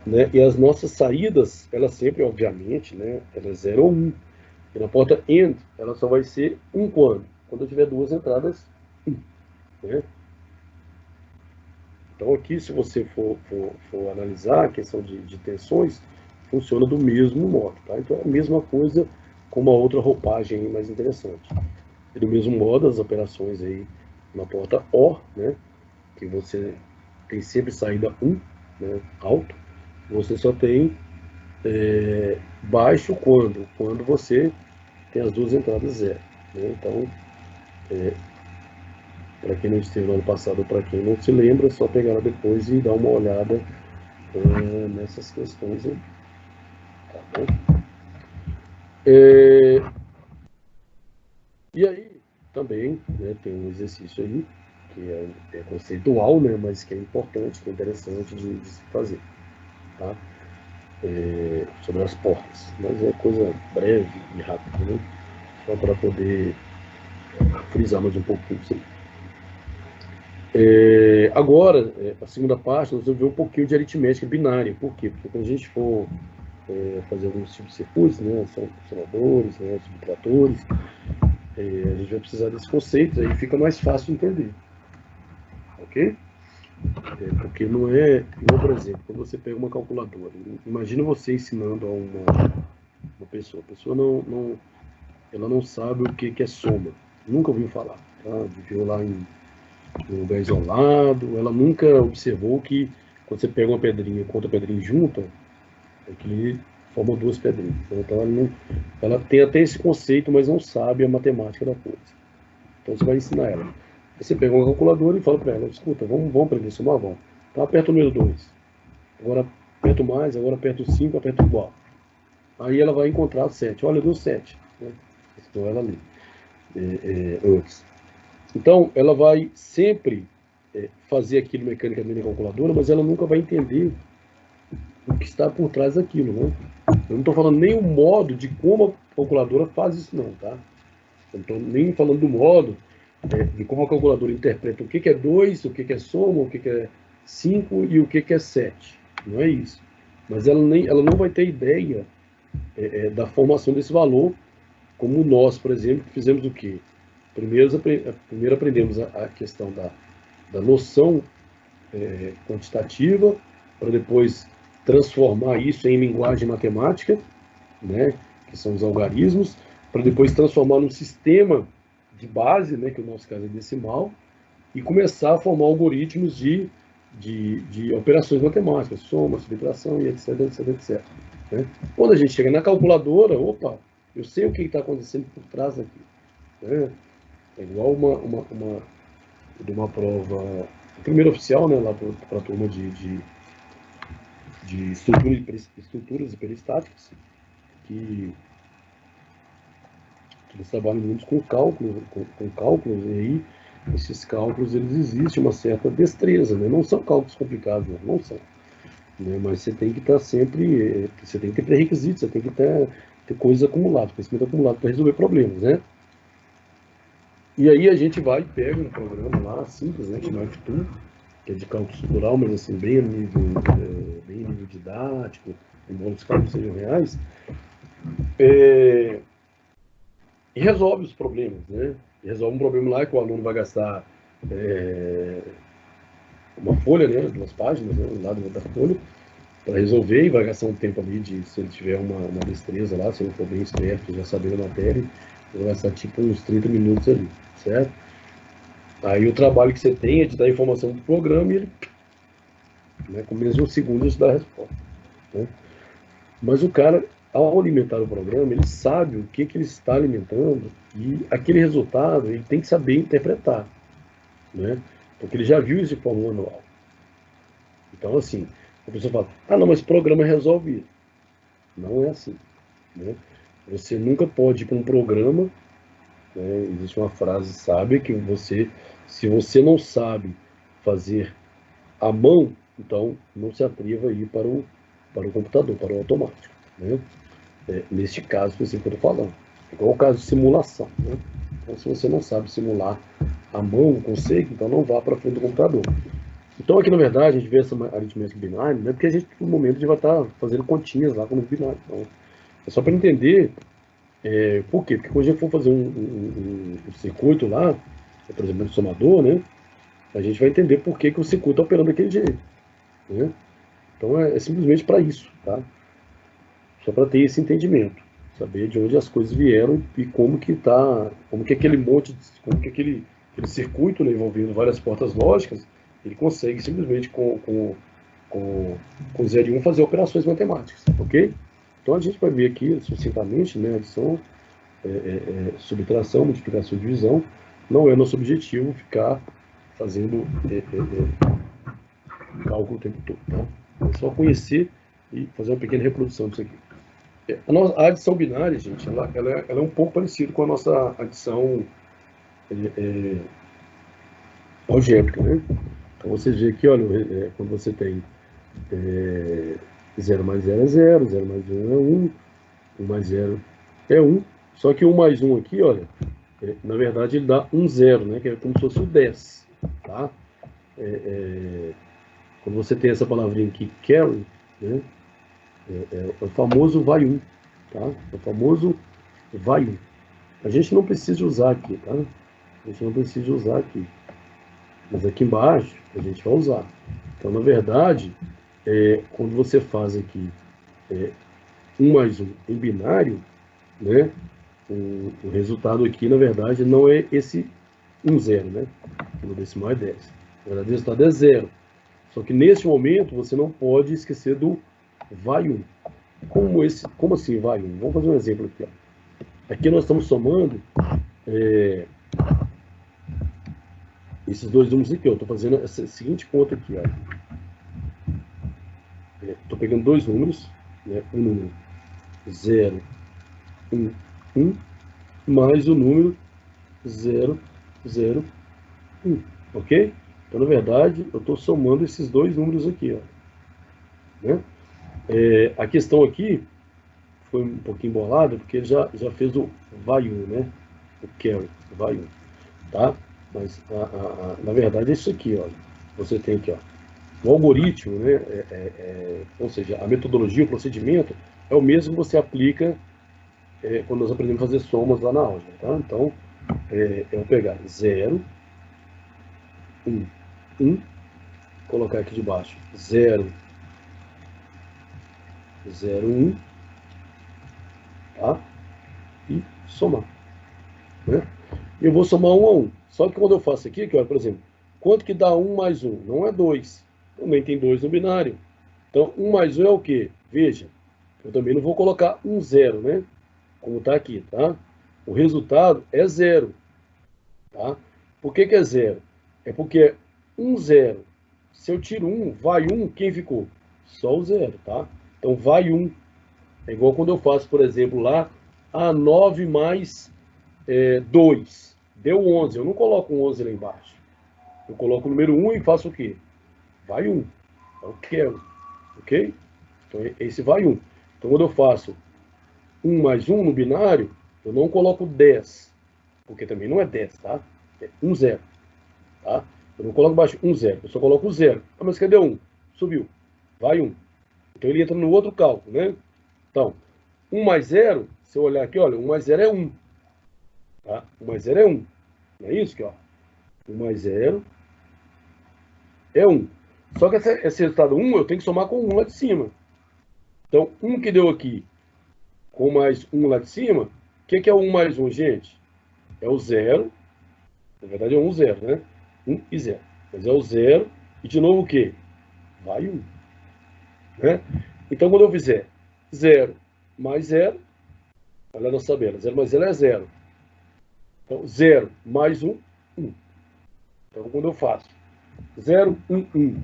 né? E as nossas saídas, elas sempre, obviamente, né? Elas 0 ou 1. E na porta AND, ela só vai ser 1 quando? Quando eu tiver duas entradas, 1. Né? Então aqui, se você for analisar a questão de tensões, funciona do mesmo modo, tá? Então é a mesma coisa com uma outra roupagem mais interessante. E do mesmo modo, as operações aí na porta OR, né? Que você tem sempre saída 1, né? Alto. Você só tem baixo quando você tem as duas entradas 0. Né? Então, para quem não esteve no ano passado ou para quem não se lembra, é só pegar lá depois e dar uma olhada nessas questões aí. Tá bom? E aí, também, né, tem um exercício aí, que é conceitual, né, mas que é importante, que é interessante de se fazer. Tá? Sobre as portas. Mas é coisa breve e rápida, né? Só para poder frisar mais um pouquinho isso aí. Agora, a segunda parte, nós vamos ver um pouquinho de aritmética binária. Por quê? Porque quando a gente for fazer alguns tipos de circuitos, né, são funcionadores, né, subtratores, a gente vai precisar desses conceitos, aí fica mais fácil de entender. Ok? Porque não é, por exemplo, quando você pega uma calculadora, imagina você ensinando a uma pessoa, a pessoa ela não sabe o que é soma, nunca ouviu falar, tá? Viveu lá em um lugar isolado, ela nunca observou que quando você pega uma pedrinha com outra pedrinha junta, aquilo forma duas pedrinhas. Então ela tem até esse conceito, mas não sabe a matemática da coisa. Então você vai ensinar ela. Você pega uma calculadora e fala para ela, escuta, vamos aprender a somar, vamos. Então aperta o número 2. Agora aperto mais, agora aperto 5, aperto igual. Aí ela vai encontrar 7. Olha, deu 7. Né? Estou ela ali antes. Então, ela vai sempre fazer aquilo mecanicamente na calculadora, mas ela nunca vai entender o que está por trás daquilo, né? Eu não estou falando nem o modo de como a calculadora faz isso, não, tá? Eu não estou nem falando do modo de como a calculadora interpreta o que é 2, o que é soma, o que é 5 e o que é 7. Não é isso. Mas ela não vai ter ideia da formação desse valor, como nós, por exemplo, fizemos o quê? Primeiro aprendemos a questão da noção quantitativa, para depois transformar isso em linguagem matemática, né, que são os algarismos, para depois transformar num sistema de base, né, que no nosso caso é decimal, e começar a formar algoritmos de operações matemáticas, soma, subtração e etc, etc, etc. Né? Quando a gente chega na calculadora, opa, eu sei o que está acontecendo por trás aqui. Né? É igual uma prova, a primeira oficial, né, lá para a turma de estruturas hiperestáticas, que eles trabalham muito com cálculos, e aí esses cálculos, eles existem uma certa destreza, né? Não são cálculos complicados, não são. Né? Mas você tem que estar sempre, você tem que ter pré-requisitos, você tem que ter coisas acumuladas, conhecimento acumulado para resolver problemas, né? E aí a gente vai e pega um programa lá, simples, né, chamado FTU, que é de cálculo estrutural, mas assim, bem a nível didático, embora os cálculos sejam reais, e resolve os problemas, né? E resolve um problema lá que o aluno vai gastar uma folha, né, 2 páginas, né, um lado da folha, para resolver, e vai gastar um tempo ali, se ele tiver uma destreza lá, se ele for bem esperto, já sabendo a matéria, ele vai gastar tipo uns 30 minutos ali, certo? Aí o trabalho que você tem é de dar a informação do programa e ele, né, com menos de um segundo, te dá a resposta. Né? Mas o cara, ao alimentar o programa, ele sabe o que ele está alimentando e aquele resultado ele tem que saber interpretar, né? Porque ele já viu isso de forma manual. Então, assim, a pessoa fala, ah, não, mas o programa resolve isso. Não é assim, né? Você nunca pode ir para um programa, né? Existe uma frase sábia que se você não sabe fazer à mão, então não se atreva a ir para o computador, para o automático, né? Neste caso específico que eu estou falando. Igual o caso de simulação, né? Então, se você não sabe simular à mão o conceito, então não vá para frente do computador. Então, aqui na verdade, a gente vê essa aritmética binária, né? Porque a gente, no momento, a gente vai estar fazendo continhas lá com o binário. Então, é só para entender por quê? Porque quando a gente for fazer um circuito lá, por exemplo, no somador, né? A gente vai entender por que o circuito está operando daquele jeito, né? Então, é simplesmente para isso, tá? Só para ter esse entendimento. Saber de onde as coisas vieram e como que aquele circuito, né, envolvendo várias portas lógicas, ele consegue simplesmente com 0 e 1 fazer operações matemáticas, ok? Então a gente vai ver aqui, sucintamente, né, adição, subtração, multiplicação e divisão. Não é nosso objetivo ficar fazendo cálculo o tempo todo, tá? É só conhecer e fazer uma pequena reprodução disso aqui. A adição binária, gente, ela é um pouco parecida com a nossa adição algébrica, né? Então você vê aqui, olha, quando você tem 0 mais 0 é 0, 0 mais 1 é 1, 1 mais 0 é 1, só que 1 mais 1 aqui, olha, na verdade ele dá 1 0, né? Que é como se fosse o 10, tá? Quando você tem essa palavrinha aqui, carry, né? É o famoso vai 1, tá? É o famoso vai 1. A gente não precisa usar aqui, tá? A gente não precisa usar aqui. Mas aqui embaixo a gente vai usar. Então, na verdade, quando você faz aqui 1 mais 1 em binário, né? O resultado aqui, na verdade, não é esse 1, 0, né? No decimal é 10. Na verdade, o resultado é 0. Só que nesse momento você não pode esquecer do vai 1. Como assim vai 1? Vamos fazer um exemplo aqui. Ó. Aqui nós estamos somando esses dois números aqui. Eu estou fazendo essa seguinte conta aqui. Estou pegando dois números, né? Um número 0, 1, 1, mais o número 0, 0, 1. Ok? Então, na verdade, eu estou somando esses dois números aqui. Ó, né? A questão aqui foi um pouquinho embolada, porque ele já fez o vai 1, né? O carry, vai 1, tá? Mas, na verdade, é isso aqui, olha. Você tem aqui, ó, o algoritmo, né? Ou seja, a metodologia, o procedimento, é o mesmo que você aplica quando nós aprendemos a fazer somas lá na álgebra, tá? Então, eu vou pegar 0, 1, 1, colocar aqui debaixo 0, 0, 1, tá? E somar, né? Eu vou somar 1 a 1. Só que quando eu faço aqui, olha, por exemplo, quanto que dá 1 mais 1? Não é 2. Também tem 2 no binário. Então, 1 mais 1 é o quê? Veja, eu também não vou colocar 1, 0, né? Como está aqui, tá? O resultado é 0, tá? Por que é 0? É porque 1, 0. Se eu tiro 1, vai 1, quem ficou? Só o 0, tá? Então, vai 1. É igual quando eu faço, por exemplo, lá, 9 mais 2. Deu 11. Eu não coloco um 11 lá embaixo. Eu coloco o número 1 e faço o quê? Vai 1. É o que é, ok? Então, esse vai 1. Então, quando eu faço 1 mais 1 no binário, eu não coloco 10. Porque também não é 10, tá? É 1, 0. Tá? Eu não coloco embaixo 1, 0. Eu só coloco o 0. Ah, mas cadê 1? Subiu. Vai 1. Então, ele entra no outro cálculo, né? Então, 1 mais 0, se eu olhar aqui, olha, 1 mais 0 é 1. Tá? 1 mais 0 é 1. Não é isso aqui, ó? 1 mais 0 é 1. Só que esse resultado 1 eu tenho que somar com 1 lá de cima. Então, 1 que deu aqui com mais 1 lá de cima, o que é 1 mais 1, gente? É o 0. Na verdade é 1, 0, né? 1 e 0. Mas é o 0. E de novo o quê? Vai 1. Né? Então, quando eu fizer 0 mais 0. Olha a nossa tabela. 0 mais 0 é 0. Então, 0 mais 1, 1. Então, quando eu faço 0, 1, 1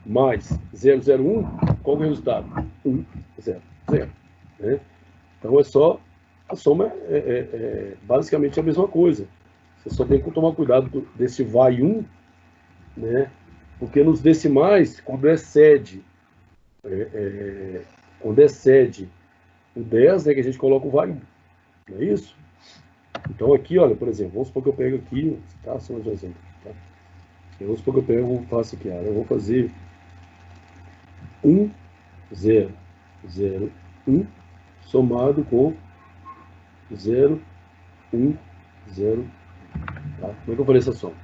mais 0, 0, 1, qual é o resultado? 1, 0, 0. Né? Então, é só... A soma é basicamente a mesma coisa. Você só tem que tomar cuidado desse vai 1, né? Porque nos decimais, quando excede o 10, né, que a gente coloca o vai 1. Não é isso? Então aqui, olha, por exemplo, vamos supor que eu pego aqui, tá? Só mais um exemplo. Tá? Vamos supor que eu pego, faço aqui, eu vou fazer 1, 0, 0, 1, somado com 0, 1, 0. Tá? Como é que eu falei essa soma?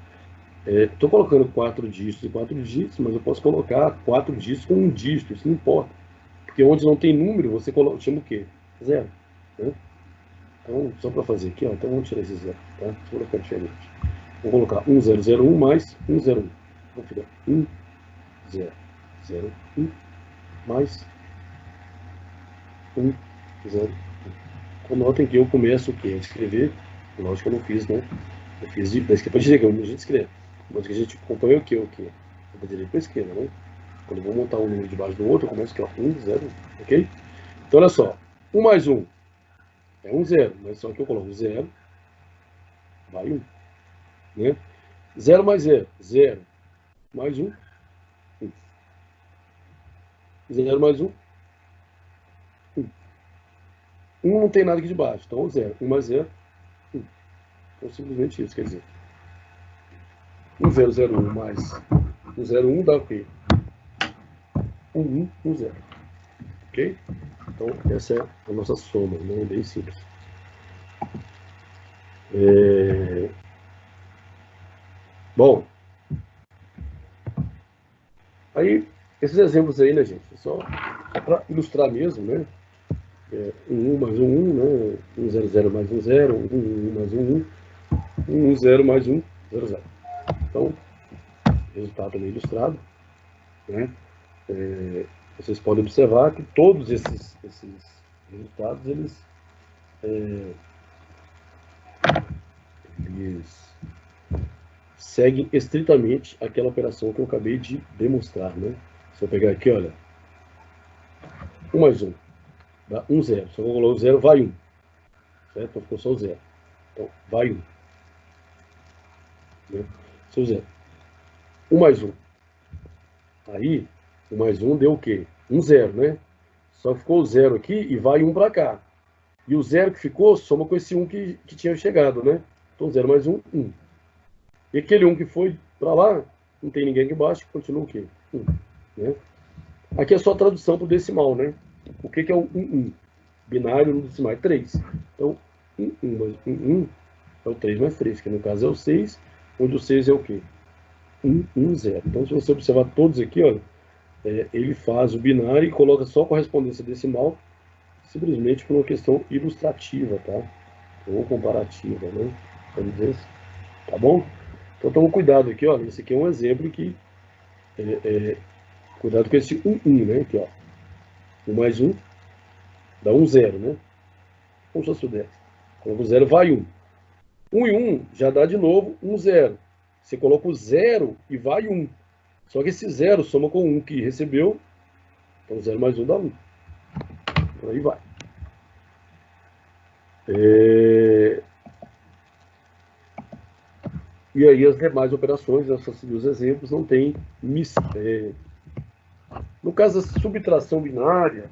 Estou colocando 4 dígitos e 4 dígitos, mas eu posso colocar 4 dígitos com um dígito, isso não importa. Porque onde não tem número, você chama o quê? 0. Né? Então, só para fazer aqui, ó, então vamos tirar esse 0, tá? Vou colocar diferente. Vou colocar 1001 mais 101. Vou tirar 1001 mais 101. Então, notem que eu começo o quê? A escrever, lógico que eu não fiz, né? Eu fiz da esquerda para a direita, a gente escreve. Mas que a gente acompanha o quê? Da direita para a esquerda, né? Quando eu vou montar um número debaixo do outro, eu começo aqui, ó, 1, 0, ok? Então, olha só, 1 mais 1 é 1, 0, mas só que eu coloco 0, vai 1, né? 0 mais 0, 0, mais 1, 1. 0 mais 1, 1. 1 não tem nada aqui de baixo, então 0. 1 mais 0, 1. Então, simplesmente isso, quer dizer, 1001 mais 101 dá o quê? 1110. Ok? Então, essa é a nossa soma, né? É bem simples. Bom, aí, esses exemplos aí, né, gente? Só para ilustrar mesmo, né? 1 mais 1, né? 100 mais 10, 1 mais 1, 10 mais 1, 00. Então, resultado ali ilustrado, né? Vocês podem observar que todos esses resultados, eles seguem estritamente aquela operação que eu acabei de demonstrar, né? Se eu pegar aqui, olha, 1 mais 1 dá 1, 0. Se eu colocar o 0, vai 1. Certo? Então ficou só o 0. Então, vai 1. Né? Seu 0. 1 mais 1. Aí, 1 mais 1 deu o quê? 1, 0, né? Só que ficou o 0 aqui e vai 1 para cá. E o 0 que ficou, soma com esse 1 que tinha chegado, né? Então, 0 mais 1, 1. E aquele 1 que foi para lá, não tem ninguém aqui embaixo, continua o quê? 1. Né? Aqui é só a tradução para o decimal, né? O que é o 1, 1? Binário no decimal é 3. Então, 1, 1 mais 1, 1 é o 3 mais 3, que no caso é o 6, onde o 6 é o quê? 1, 1, 0. Então, se você observar todos aqui, olha, ele faz o binário e coloca só a correspondência decimal, simplesmente por uma questão ilustrativa, tá? Ou comparativa, né? Vamos dizer assim. Tá bom? Então, toma cuidado aqui, olha, esse aqui é um exemplo que... cuidado com esse 1, 1, né? Aqui, ó. 1 mais 1 dá 1, 0, né? Como se fosse o 10. Coloca o 0, vai 1. 1 e 1 já dá de novo 1, 0. Você coloca o 0 e vai 1. Só que esse 0 soma com 1 que recebeu. Então 0 mais 1 dá 1. Então aí vai. E aí as demais operações, esses dos exemplos, não tem mistério. No caso da subtração binária,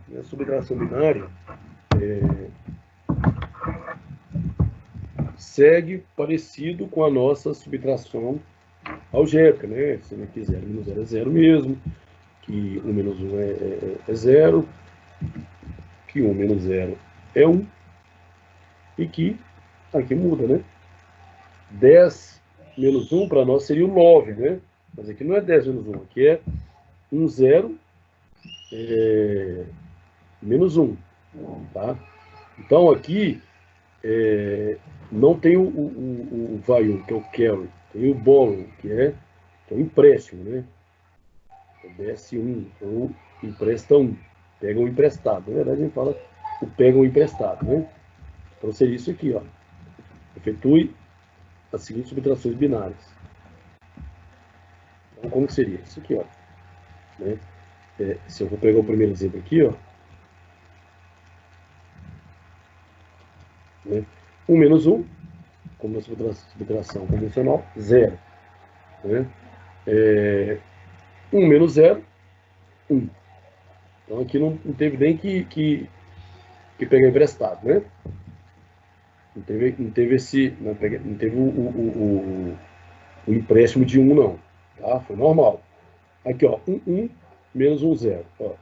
segue parecido com a nossa subtração algébrica, né? Sendo que 0 menos 0 é 0 mesmo, que 1 menos 1 é 0, que 1 menos 0 é 1, e que aqui muda, né? 10 menos 1 para nós seria o 9, né? Mas aqui não é 10 menos 1, aqui é 1, 0, menos 1, tá? Então aqui não tem o value, que é o carry, tem o borrow, que é o empréstimo, né? Desce 1, ou empresta 1, pega um emprestado. Na verdade, a gente fala pegam emprestado, né? Então seria isso aqui, ó. Efetue as seguintes subtrações binárias. Então, como que seria? Isso aqui, ó. Né? Se eu vou pegar o primeiro exemplo aqui, ó. Né? 1 menos 1, como a subtração convencional, 0. Né? 1 menos 0, 1. Então aqui não teve nem que pegar emprestado, né? Não teve esse. Não teve o empréstimo de 1, não. Tá? Foi normal. Aqui, ó. 1 menos 1, 0. Ó.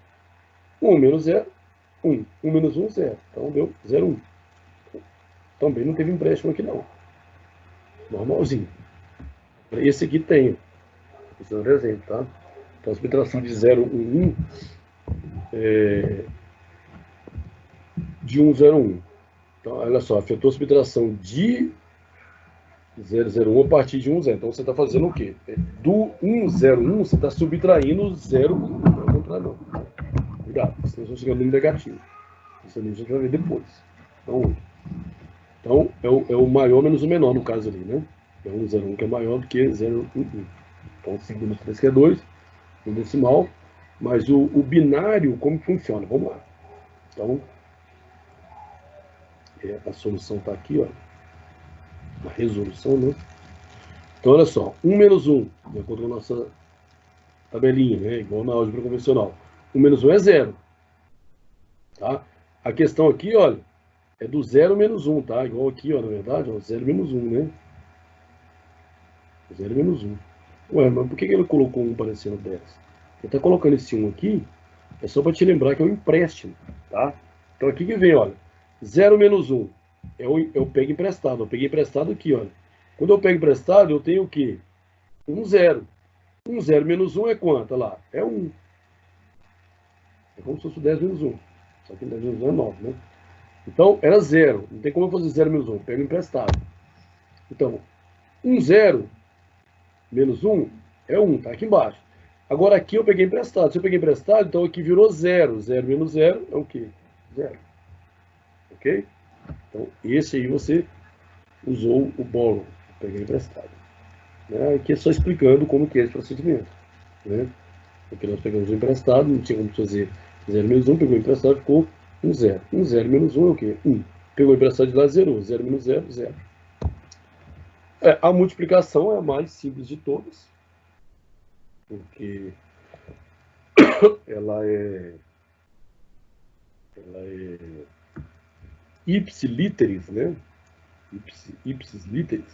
1 menos 0, 1. 1 menos 1, 0. Então deu 0, 1. Também não teve empréstimo aqui, não. Normalzinho. Esse aqui tem. Esse é um exemplo, tá? Então a subtração de 0, 1, 1. De 1, 0, 1. Então, olha só, afetou a subtração de 0, 0, 1 a partir de 1, 0. Então, você está fazendo o quê? Do 1, 0, 1, você está subtraindo 0, 1. Não é contrário, não. Cuidado, senão você chega no número negativo. Isso a gente vai ver depois. Então é o maior menos o menor, no caso ali, né? É 1, 0, 1 que é maior do que 0, 1, 1. Então, 5 menos 3 que é 2, no decimal. Mas o binário, como funciona? Vamos lá. Então, a solução está aqui, ó. A resolução, né? Então, olha só. 1 menos 1, de acordo com a nossa tabelinha, né? Igual na álgebra convencional. 1 menos 1 é 0. Tá? A questão aqui, olha, é do 0 menos 1, tá? Igual aqui, ó, na verdade, ó, 0 menos 1, né? 0 menos 1. Ué, mas por que ele colocou 1 parecendo 10? Ele está colocando esse 1 aqui, é só para te lembrar que é um empréstimo, tá? Então aqui que vem, olha, 0 menos 1, eu pego emprestado. Eu peguei emprestado aqui, olha. Quando eu pego emprestado, eu tenho o quê? 1, 0. 1, 0 menos 1 é quanto? Olha lá, é 1. É como se fosse 10 menos 1. Só que 10 menos 1 é 9, né? Então, era 0. Não tem como eu fazer 0 menos 1. Eu pego emprestado. Então, 1, 0 menos 1 é 1, tá aqui embaixo. Agora aqui eu peguei emprestado. Se eu peguei emprestado, então aqui virou 0. 0 menos 0 é o quê? 0. Ok? Então, esse aí você usou o borrow, peguei emprestado. Né? Aqui é só explicando como que é esse procedimento. Né? Porque nós pegamos o emprestado, não tinha como fazer 0 menos 1, pegou o emprestado, ficou 1, 0. 1, 0 menos 1 é o quê? 1. Pegou o emprestado de lá, zerou. 0 menos 0, 0. A multiplicação é a mais simples de todas, porque ela é ipsiliteris, né? Ipsis literis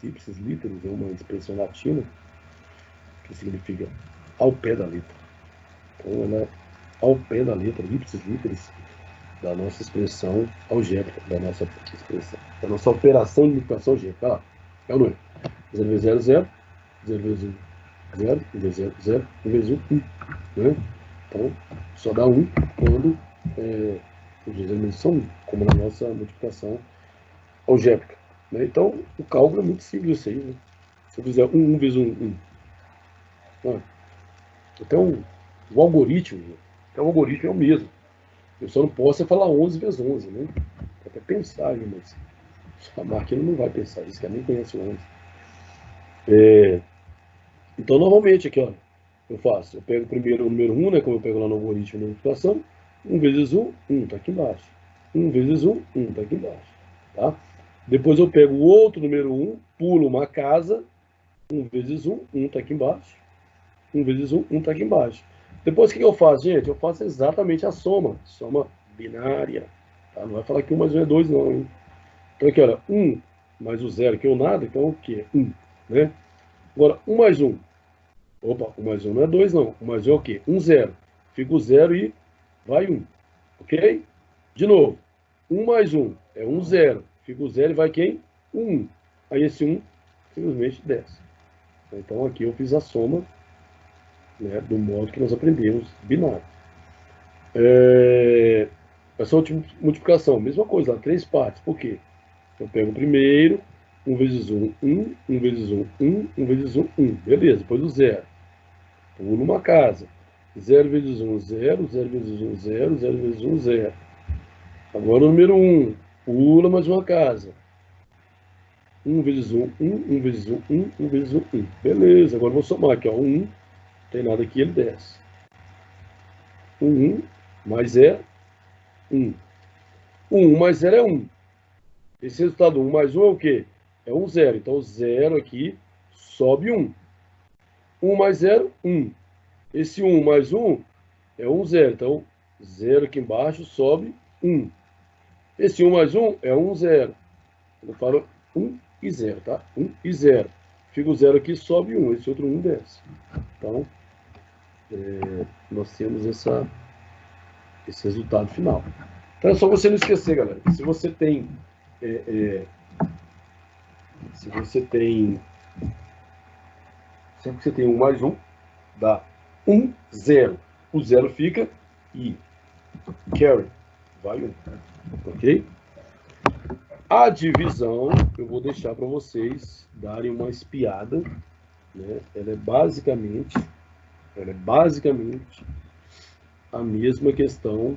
é uma expressão latina que significa ao pé da letra. Então ela é ao pé da letra, ipsis literis, da nossa expressão algébrica, da nossa operação de multiplicação algébrica. Olha lá, é ou não é? 0 vezes 0, 0. 0 vezes 1, 0. 1 vezes 0, 0. 1 vezes 1, 1. Né? Então, só dá 1 quando os elementos são 1, como na nossa multiplicação algébrica. Né? Então, o cálculo é muito simples isso aí. Né? Se eu fizer 1 vezes 1, 1. Então, o algoritmo é o mesmo. Eu só não posso falar 11 vezes 11. Né? Até pensar, né? Mas a máquina não vai pensar isso, que ela nem conhece o 11. Então, normalmente, aqui, ó, eu pego primeiro o número 1, né, como eu pego lá no algoritmo da multiplicação, 1 vezes 1, 1 está aqui embaixo. 1 vezes 1, 1 está aqui embaixo. Tá? Depois eu pego o outro número 1, pulo uma casa, 1 vezes 1, 1 está aqui embaixo. 1 vezes 1, 1 está aqui embaixo. Depois o que eu faço, gente? Eu faço exatamente a soma binária. Tá? Não vai falar que 1 mais 1 é 2, não, hein? Então aqui, olha, 1 mais o 0, que é o nada, então o que é 1, né? Agora, 1 mais 1. Opa, 1 mais 1 não é 2, não. 1 mais 1 é o quê? 1, 0. Fica o 0 e vai 1. Ok? De novo. 1 mais 1 é 1, 0. Fica o 0 e vai quem? 1. Aí esse 1 simplesmente desce. Então aqui eu fiz a soma, né, do modo que nós aprendemos binário. Essa multiplicação, mesma coisa, lá, 3 partes. Por quê? Eu pego o primeiro, 1 vezes 1, 1, 1 vezes 1, 1, 1 vezes 1, 1. Beleza, depois o 0. Pulo uma casa. 0 vezes 1, 0, 0 vezes 1, 0, 0 vezes 1, 0. Agora o número 1. Pula mais uma casa. 1 vezes 1, 1 vezes 1, 1 vezes 1, 1. Beleza, agora eu vou somar aqui, ó. 1, não tem nada aqui, ele desce. 1 mais é 1. 1 mais 0 é 1. Esse resultado 1 mais 1 é o quê? É 1, 0. Então, 0 aqui sobe 1. 1 mais 0, 1. Esse 1 mais 1 é 1, 0. Então, 0 aqui embaixo sobe 1. Esse 1 mais 1 é 1, 0. Eu falo 1 e 0, tá? 1 e 0. Fica o 0 aqui, sobe 1. Esse outro 1 desce. Então, nós temos esse resultado final. Então, é só você não esquecer, galera. Se você tem... sempre que você tem 1 mais 1, dá 1, 0. O 0 fica e carry, vai 1. Ok? A divisão, eu vou deixar para vocês darem uma espiada, né? Ela é basicamente a mesma questão,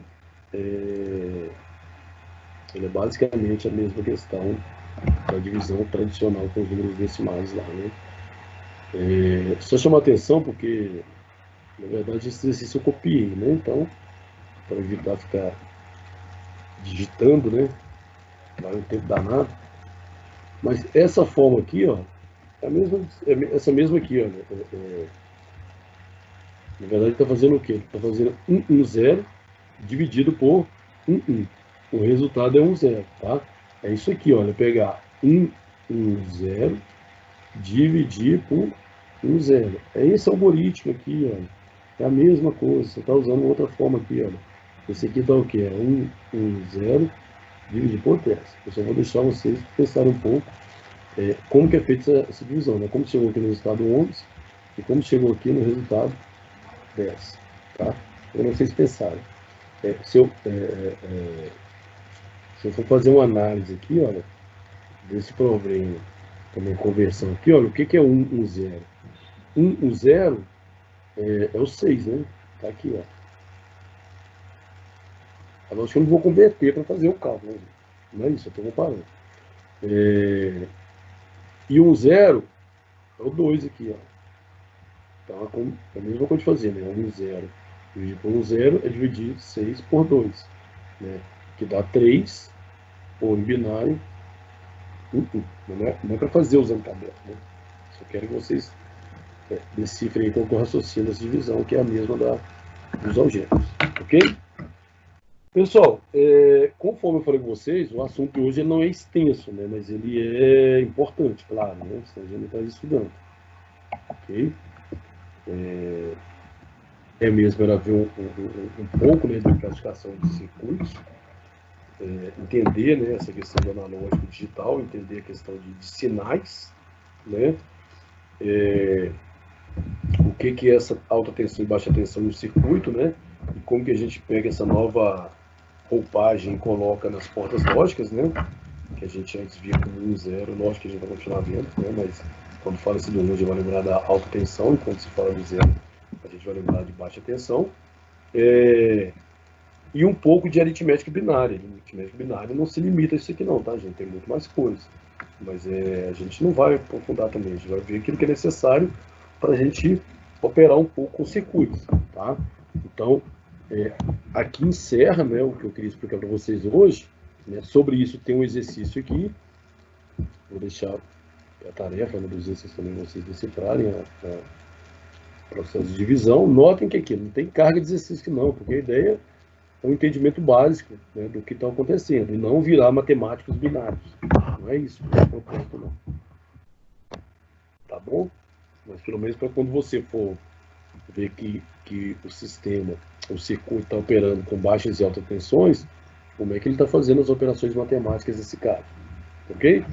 da divisão tradicional com os números decimais lá, né? Só chamar atenção porque, na verdade, esse exercício eu copiei, né? Então, para evitar ficar digitando, né? Vai um tempo danado. Mas essa forma aqui, ó, é a mesma, essa mesma aqui, ó. Na verdade, está fazendo o quê? Está fazendo 1, 1, 0 dividido por 1, 1. O resultado é 1, 0, tá? É isso aqui, olha, pegar 1, 1, 0, dividir por 1, 0. É esse algoritmo aqui, olha. É a mesma coisa, você está usando outra forma aqui, olha. Esse aqui está o quê? É 1, 1, 0, dividir por 10. Eu só vou deixar vocês pensarem um pouco como que é feita essa divisão, né? Como chegou aqui no resultado 11 e como chegou aqui no resultado 10, tá? Para vocês pensarem. Se eu for fazer uma análise aqui, olha, desse problema, também conversão aqui, olha, o que é 1, 1, 0? 1, 1, 0 é o 6, né? Tá aqui, ó. Agora acho que eu não vou converter para fazer o cálculo, né? Não é isso, eu estou comparando. E 1, 0 é o 2 aqui, ó. Então é a mesma coisa de fazer, né? 1, 0 dividir por 1, 0 é dividir 6 por 2, né? Que dá 3, ou em binário, 1, 1. Não é para fazer usando tabela, né? Só quero que vocês decifrem aí qual é o raciocínio dessa divisão, que é a mesma dos algemas, ok? Pessoal, conforme eu falei com vocês, o assunto de hoje ele não é extenso, né? Mas ele é importante, claro, né? Senão a gente está estudando, ok? Mesmo era ver um pouco, né, da classificação de circuitos, entender, né, essa questão do analógico digital, entender a questão de sinais, né, o que é essa alta tensão e baixa tensão no circuito, né, e como que a gente pega essa nova roupagem e coloca nas portas lógicas, né, que a gente antes via como 1, 0, lógico que a gente vai continuar vendo, né, mas quando fala-se do 1, a gente vai lembrar da alta tensão, e quando se fala do 0, a gente vai lembrar de baixa tensão, e um pouco de aritmética binária. A aritmética binária não se limita a isso aqui não, tá, gente? Tem muito mais coisa. Mas a gente não vai aprofundar também, a gente vai ver aquilo que é necessário para a gente operar um pouco com circuitos, tá? Então, aqui encerra, né, o que eu queria explicar para vocês hoje, né? Sobre isso tem um exercício aqui, vou deixar a tarefa, né, do exercício também vocês decifrarem o processo de divisão. Notem que aqui não tem carga de exercício não, porque a ideia é um entendimento básico, né, do que está acontecendo, e não virar matemáticos binários. Não é isso que é o propósito, não. Tá bom? Mas pelo menos para quando você for ver que o sistema, o circuito está operando com baixas e altas tensões, como é que ele está fazendo as operações matemáticas desse caso. Ok?